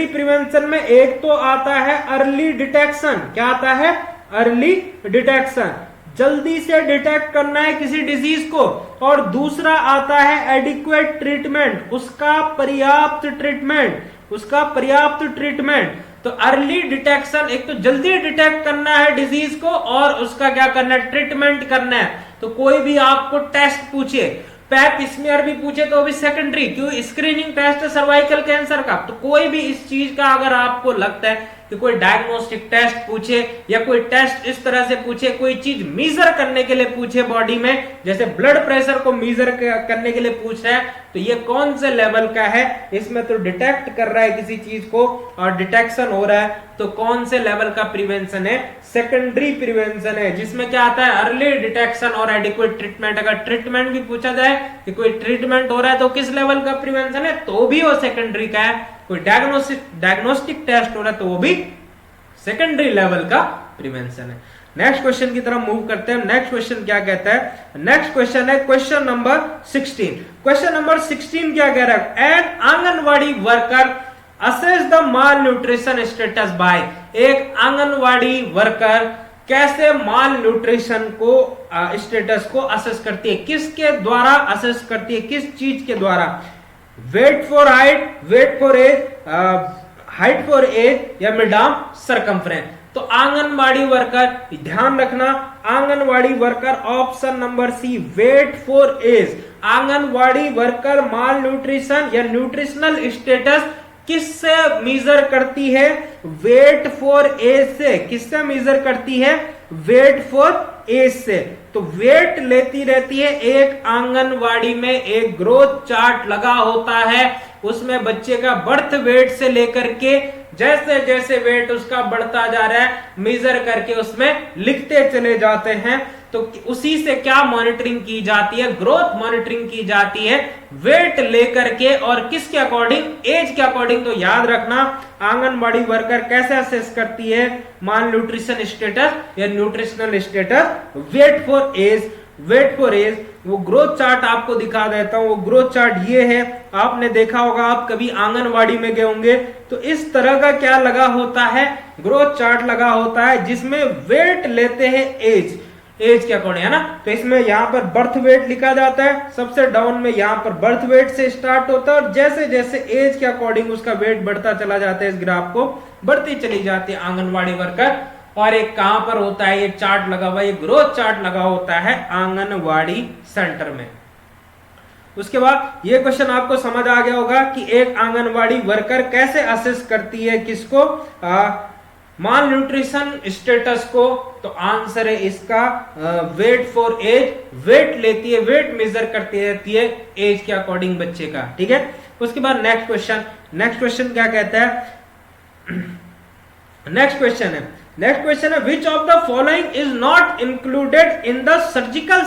प्रिवेंशन में। एक तो आता है अर्ली डिटेक्शन। क्या आता है? अर्ली डिटेक्शन, जल्दी से डिटेक्ट करना है किसी डिजीज को। और दूसरा आता है एडिक्वेट ट्रीटमेंट, उसका पर्याप्त ट्रीटमेंट। तो अर्ली डिटेक्शन, एक तो जल्दी डिटेक्ट करना है डिजीज को, और उसका क्या करना है, ट्रीटमेंट करना है। तो कोई भी आपको टेस्ट पूछे, पैप स्मीयर भी पूछे तो भी सेकेंडरी, क्यों, स्क्रीनिंग टेस्ट है सर्वाइकल कैंसर का। तो कोई भी इस चीज का अगर आपको लगता है कि कोई डायग्नोस्टिक टेस्ट पूछे या कोई टेस्ट इस तरह से पूछे, कोई चीज मेजर करने के लिए पूछे बॉडी में, जैसे ब्लड प्रेशर को मेजर करने के लिए पूछ रहा है, तो ये कौन से लेवल का है? इसमें तो डिटेक्ट कर रहा है किसी चीज को और डिटेक्शन हो रहा है, तो कौन से लेवल का प्रिवेंशन है? सेकेंडरी प्रिवेंशन है, जिसमें क्या आता है, अर्ली डिटेक्शन और एडिक्वेट ट्रीटमेंट। अगर ट्रीटमेंट भी पूछा जाए कि कोई ट्रीटमेंट हो रहा है तो किस लेवल का प्रिवेंशन है, तो भी वो सेकेंडरी का है। कोई डायग्नोस्टिक टेस्ट हो रहा है तो वो भी सेकेंडरी लेवल का प्रिवेंशन है। नेक्स्ट क्वेश्चन की तरफ मूव करते हैं। नेक्स्ट क्वेश्चन क्या कहता है? नेक्स्ट क्वेश्चन है क्वेश्चन नंबर 16। क्वेश्चन नंबर 16 क्या कह रहा है? An anganwadi worker assess the malnutrition status by. एक आंगनवाड़ी वर्कर कैसे माल न्यूट्रिशन को स्टेटस को असेस करती है? किसके द्वारा असेस करती है? किस चीज के द्वारा? Weight for height, weight for age, height for age, या मिडाम सरकमफ्रेंस। तो आंगनवाड़ी वर्कर, ध्यान रखना, anganwadi worker option number C, weight for age. Anganwadi worker malnutrition या न्यूट्रिशनल स्टेटस किससे मेजर करती है? वेट फॉर एज से। किससे मेजर करती है? वेट फॉर एज से। तो वेट लेती रहती है, एक आंगनवाड़ी में एक ग्रोथ चार्ट लगा होता है, उसमें बच्चे का बर्थ वेट से लेकर के जैसे जैसे वेट उसका बढ़ता जा रहा है मेजर करके उसमें लिखते चले जाते हैं। तो उसी से क्या मॉनिटरिंग की जाती है? ग्रोथ मॉनिटरिंग की जाती है, वेट लेकर के, और किसके अकॉर्डिंग? एज के अकॉर्डिंग। तो याद रखना, आंगनबाड़ी वर्कर कैसे असेस करती है माल न्यूट्रिशन स्टेटस या nutritional status? Weight for age. Weight for age, वो ग्रोथ चार्ट आपको दिखा देता हूं। वो ग्रोथ चार्ट ये है, आपने देखा होगा, आप कभी आंगनवाड़ी में गए होंगे तो इस तरह का क्या लगा होता है? ग्रोथ चार्ट लगा होता है, जिसमें वेट लेते हैं एज के अकॉर्डिंग, है ना। तो इसमें यहाँ पर बर्थ वेट लिखा जाता है, सबसे डाउन में यहाँ पर बर्थ वेट से स्टार्ट होता है, और जैसे जैसे एज के अकॉर्डिंग उसका वेट बढ़ता चला जाता है, इस ग्राफ को बढ़ती चली जाती है आंगनवाड़ी वर्कर। और एक कहां पर होता है ये चार्ट लगा हुआ? ये ग्रोथ चार्ट लगा होता है आंगनवाड़ी सेंटर में। उसके बाद ये क्वेश्चन आपको समझ आ गया होगा कि एक आंगनवाड़ी वर्कर कैसे असेस करती है किसको? माल न्यूट्रिशन स्टेटस को। तो आंसर है इसका वेट फॉर एज। वेट लेती है, वेट मेजर करती रहती है एज के अकॉर्डिंग बच्चे का, ठीक है। उसके बाद नेक्स्ट क्वेश्चन क्या कहता है? नेक्स्ट क्वेश्चन है which of the following is not included in the surgical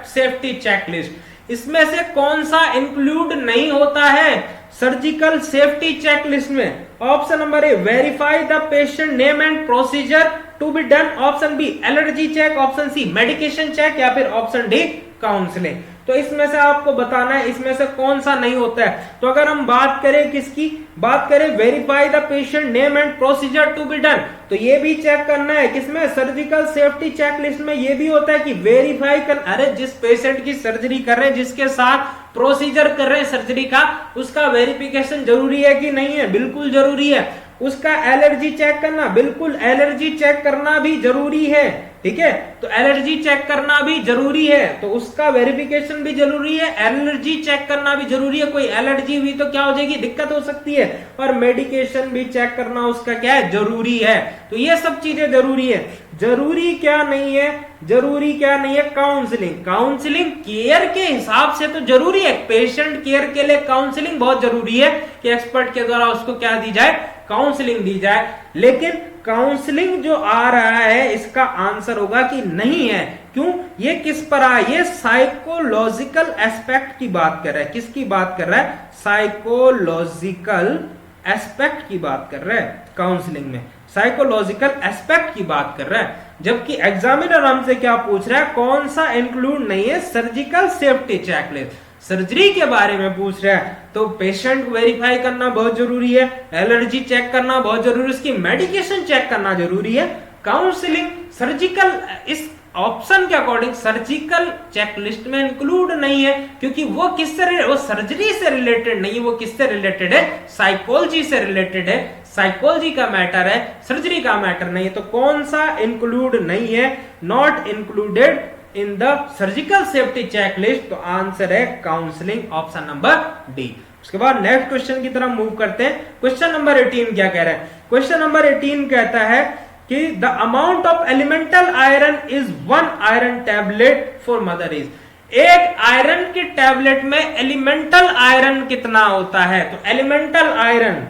safety checklist. इसमें से कौन सा इंक्लूड नहीं होता है सर्जिकल सेफ्टी चेकलिस्ट में? Option number A, verify the patient name and procedure to be done, option B allergy check, option C medication check, या फिर ऑप्शन डी काउंसलिंग। तो इसमें से आपको बताना है इसमें से कौन सा नहीं होता है। तो अगर हम बात करें किसकी, बात करें verify the patient name and procedure to be done, तो ये भी चेक करना है किसमें, सर्जिकल सेफ्टी चेकलिस्ट में ये भी होता है कि वेरीफाई कर, अरे जिस पेशेंट की सर्जरी कर रहे हैं, जिसके साथ प्रोसीजर कर रहे हैं सर्जरी का, उसका वेरिफिकेशन जरूरी है कि नहीं है, बिल्कुल जरूरी है। उसका एलर्जी चेक करना, बिल्कुल एलर्जी चेक करना भी जरूरी है, ठीक है। तो एलर्जी चेक करना भी जरूरी है, तो उसका वेरिफिकेशन भी जरूरी है, एलर्जी चेक करना भी जरूरी है। कोई एलर्जी हुई तो क्या हो जाएगी, दिक्कत हो सकती है। और मेडिकेशन भी चेक करना उसका क्या है, जरूरी है। तो ये सब चीजें जरूरी है। जरूरी क्या नहीं है, जरूरी क्या नहीं है, काउंसलिंग। काउंसलिंग केयर के हिसाब से तो जरूरी है, पेशेंट केयर के लिए काउंसलिंग बहुत जरूरी है कि एक्सपर्ट के द्वारा उसको क्या दी जाए, काउंसलिंग दी जाए। लेकिन काउंसलिंग जो आ रहा है इसका आंसर होगा कि नहीं है। क्यों, ये किस पर आ, ये साइकोलॉजिकल एस्पेक्ट की बात कर रहा है। किसकी बात कर रहा है, साइकोलॉजिकल एस्पेक्ट की बात कर रहा है। काउंसलिंग में साइकोलॉजिकल एस्पेक्ट की बात कर रहा है, जबकि एग्जामिनर हमसे क्या पूछ रहा है, कौन सा इंक्लूड नहीं है, सर्जिकल सेफ्टी चेकलिस्ट, सर्जरी के बारे में पूछ रहा है। तो पेशेंट वेरीफाई करना बहुत जरूरी है, एलर्जी चेक करना बहुत जरूरी है, उसकी मेडिकेशन चेक करना जरूरी है। काउंसलिंग सर्जिकल इस ऑप्शन के अकॉर्डिंग सर्जिकल चेकलिस्ट में इंक्लूड नहीं है, क्योंकि वो किससे, वो सर्जरी से रिलेटेड नहीं है, वो किससे रिलेटेड है, साइकोलॉजी से रिलेटेड है। साइकोलॉजी का मैटर है, सर्जरी का मैटर नहीं है। तो कौन सा इंक्लूड नहीं है, not included in the surgical safety checklist, तो आंसर है काउंसलिंग, ऑप्शन नंबर डी। उसके बाद नेक्स्ट क्वेश्चन की तरफ मूव करते हैं। क्वेश्चन नंबर 18 क्या कह रहा है, क्वेश्चन नंबर 18 कहता है कि the amount of elemental iron is 1 iron tablet for mother is, एक आयरन की टैबलेट में एलिमेंटल आयरन कितना होता है। तो एलिमेंटल आयरन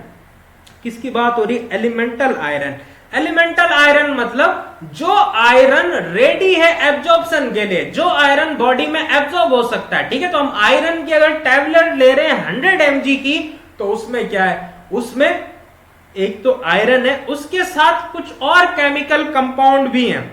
किसकी बात हो रही है, एलिमेंटल आयरन। एलिमेंटल आयरन मतलब जो आयरन रेडी है एब्जॉर्प्शन के लिए, जो आयरन बॉडी में एब्जॉर्ब हो सकता है, ठीक है। तो हम आयरन की अगर टैबलेट ले रहे हैं 100 mg की, तो उसमें क्या है, उसमें एक तो आयरन है, उसके साथ कुछ और केमिकल कंपाउंड भी हैं,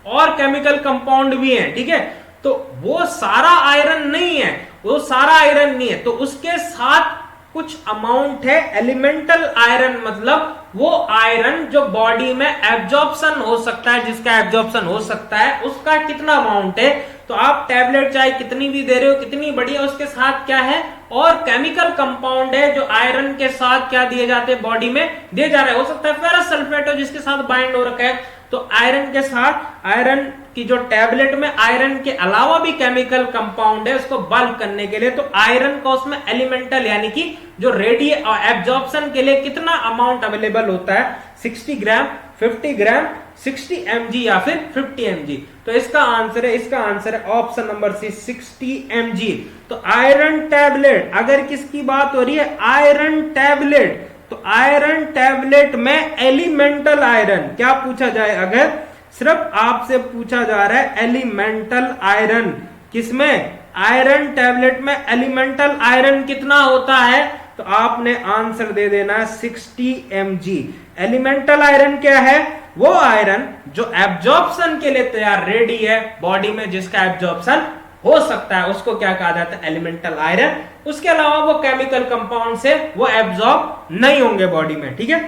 और केमिकल कंपाउंड भी हैं, ठीक है। तो वो सारा आयरन नहीं है, वो सारा आयरन नहीं है, तो उसके साथ कुछ अमाउंट है एलिमेंटल आयरन, मतलब वो आयरन जो बॉडी में एब्जॉर्प्शन हो सकता है, जिसका एब्जॉर्प्शन हो सकता है, उसका कितना अमाउंट है। तो आप टैबलेट चाहे कितनी भी दे रहे हो, कितनी बढ़िया, उसके साथ क्या है, और केमिकल कंपाउंड है जो आयरन के साथ क्या दिए जाते हैं, बॉडी में दिए जा रहे हैं। हो सकता है फेरस सल्फेट हो जिसके साथ बाइंड हो रखा है। तो आयरन के साथ, आयरन की जो टैबलेट में आयरन के अलावा भी केमिकल कंपाउंड है उसको बल्क करने के लिए, तो आयरन का उसमें एलिमेंटल यानी कि जो रेडी एब्जॉर्प्शन के लिए कितना अमाउंट अवेलेबल होता है, 60 ग्राम, 50 ग्राम, 60 mg या फिर 50 mg। तो इसका आंसर है ऑप्शन नंबर सी, 60 mg। तो आयरन टैबलेट, अगर किसकी बात हो रही है, आयरन टैबलेट, तो आयरन टैबलेट में एलिमेंटल आयरन क्या पूछा जाए, अगर सिर्फ आपसे पूछा जा रहा है एलिमेंटल आयरन, किसमें, आयरन टैबलेट में एलिमेंटल आयरन कितना होता है, तो आपने आंसर दे देना है 60 mg। एलिमेंटल आयरन क्या है, वो आयरन जो एब्जॉर्प्शन के लिए तैयार रेडी है बॉडी में, जिसका एब्जॉर्प्शन हो सकता है, उसको क्या कहा जाता है, एलिमेंटल आयरन। उसके अलावा वो केमिकल कंपाउंड से वो एब्जॉर्ब नहीं होंगे बॉडी में, ठीक है।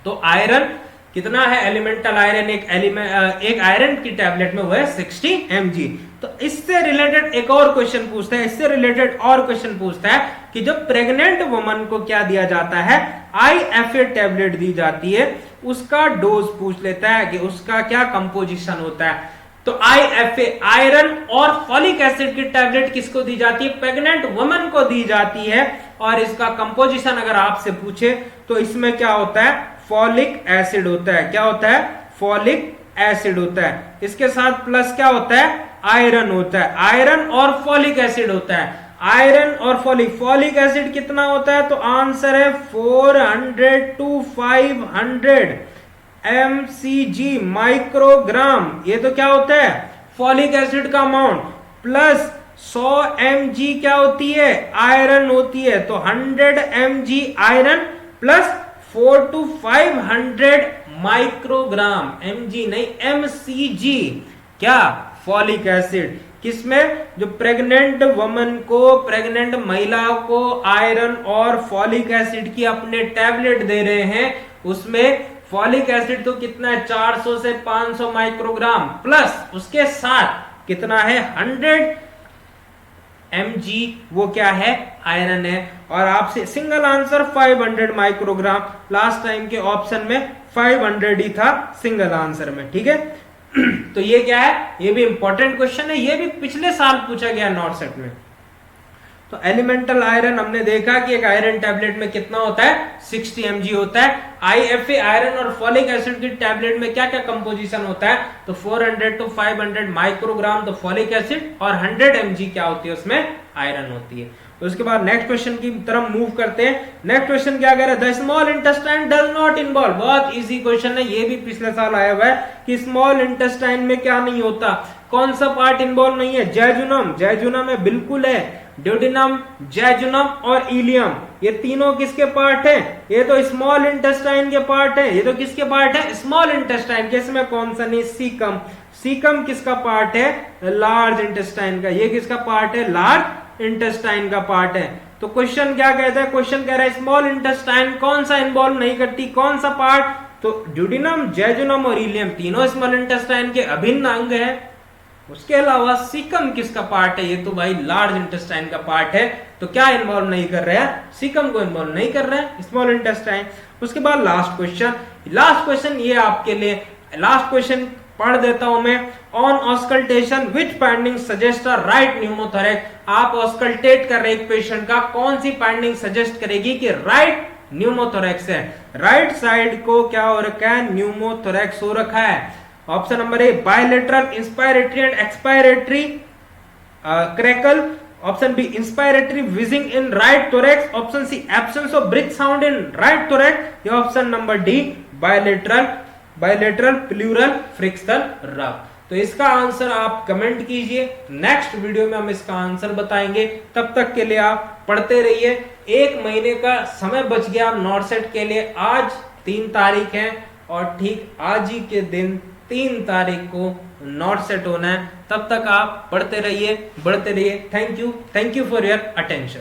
तो आयरन कितना है, एलिमेंटल आयरन एक आयरन की टैबलेट में वो है 60 mg। तो इससे रिलेटेड एक और क्वेश्चन पूछता है, इससे रिलेटेड और क्वेश्चन पूछता है कि जब प्रेग्नेंट वुमन को क्या दिया जाता है, IFA टैबलेट दी जाती है, उसका डोज पूछ लेता है कि उसका क्या कंपोजिशन होता है। तो IFA आयरन और फॉलिक एसिड की टैबलेट किसको दी जाती है, प्रेग्नेंट वुमन को दी जाती है। और इसका कंपोजिशन अगर आपसे पूछे तो इसमें क्या होता है, फॉलिक एसिड होता है। क्या होता है, फॉलिक एसिड होता है। इसके साथ प्लस क्या होता है, आयरन होता है। आयरन और फॉलिक एसिड होता है। आयरन और फॉलिक एसिड कितना होता है, तो आंसर है 400 to 500 mcg माइक्रोग्राम। ये तो क्या होता है, फॉलिक एसिड का अमाउंट, प्लस 100 mg क्या होती है, आयरन होती है। तो 100 mg iron plus 400 to 500 microgram, mg नहीं mcg, क्या, फॉलिक एसिड। किसमें, जो प्रेग्नेंट वुमन को, प्रेग्नेंट महिला को आयरन और फॉलिक एसिड की अपने टैबलेट दे रहे हैं, उसमें फॉलिक एसिड तो कितना है, 400 से 500 माइक्रोग्राम, प्लस उसके साथ कितना है, 100 mg, वो क्या है, आयरन है। और आपसे single answer 500 microgram, last time के ऑप्शन में 500 ही था सिंगल आंसर में, ठीक है। तो ये क्या है, ये भी इंपॉर्टेंट क्वेश्चन है, ये भी पिछले साल पूछा गया नॉर्थ सेट में। तो एलिमेंटल आयरन हमने देखा कि एक आयरन टैबलेट में कितना होता है, 60 mg होता है। आईएफए आयरन और फॉलिक एसिड की टैबलेट में क्या क्या कंपोजिशन होता है, तो 400 to 500 माइक्रोग्राम तो फॉलिक एसिड और 100 mg क्या होती है, उसमें आयरन होती है। तो उसके बाद नेक्स्ट क्वेश्चन की तरफ मूव करते हैं। नेक्स्ट क्वेश्चन क्या कह रहा है, the small intestine does not involve, बहुत इजी क्वेश्चन है, ये भी पिछले साल आया हुआ है कि स्मॉल इंटेस्टाइन में क्या नहीं होता, कौन सा पार्ट इन्वॉल्व नहीं है, जैजुनम, जैजुनम है, बिल्कुल है, ड्यूडेनम, जैजुनम और इलियम, ये तीनों किसके पार्ट हैं, ये तो स्मॉल इंटेस्टाइन के पार्ट है, ये तो किसके पार्ट है, स्मॉल इंटेस्टाइन के। इसमें कौन सा नहीं, सीकम, सीकम किसका पार्ट है, लार्ज इंटेस्टाइन का, ये किसका पार्ट है, लार्ज इंटेस्टाइन का पार्ट है। तो क्वेश्चन क्या कहता है, क्वेश्चन कह रहा है स्मॉल इंटेस्टाइन कौन सा इन्वॉल्व नहीं करती, कौन सा पार्ट, तो ड्यूडेनम, जैजुनम और इलियम तीनों स्मॉल इंटेस्टाइन के अभिन्न अंग है। उसके अलावा सीकम किसका पार्ट है, ये तो भाई लार्ज इंटेस्टाइन का पार्ट है, तो क्या इन्वॉल्व नहीं कर रहे हैं, सीकम को इन्वॉल्व नहीं कर रहे हैं स्मॉल इंटेस्टाइन। उसके बाद लास्ट क्वेश्चन, लास्ट क्वेश्चन ये आपके लिए, लास्ट क्वेश्चन पढ़ देता हूं मैं। On auscultation which finding suggest a right pneumothorax, आप ऑस्कल्टेट कर रहे एक पेशेंट का, कौन सी फाइंडिंग सजेस्ट करेगी कि राइट न्यूमोथोरैक्स है, राइट साइड को क्या हो रखा है, न्यूमोथोरैक्स हो रखा है। Option number A bilateral inspiratory and expiratory crackle, option B inspiratory wheezing in right thorax, option C absence of breath sound in right thorax, या option number D bilateral, bilateral pleural frictional rub. तो इसका answer आप comment कीजिए, next video में हम इसका answer बताएंगे। तब तक के लिए आप पढ़ते रहिए, एक महीने का समय बच गया नॉर्थ सेट के लिए। आज 3 तारीख है और ठीक आज ही के दिन 3 तारीख को नॉर्थ सेट होना है। तब तक आप पढ़ते रहिए, बढ़ते रहिए। Thank you for your attention.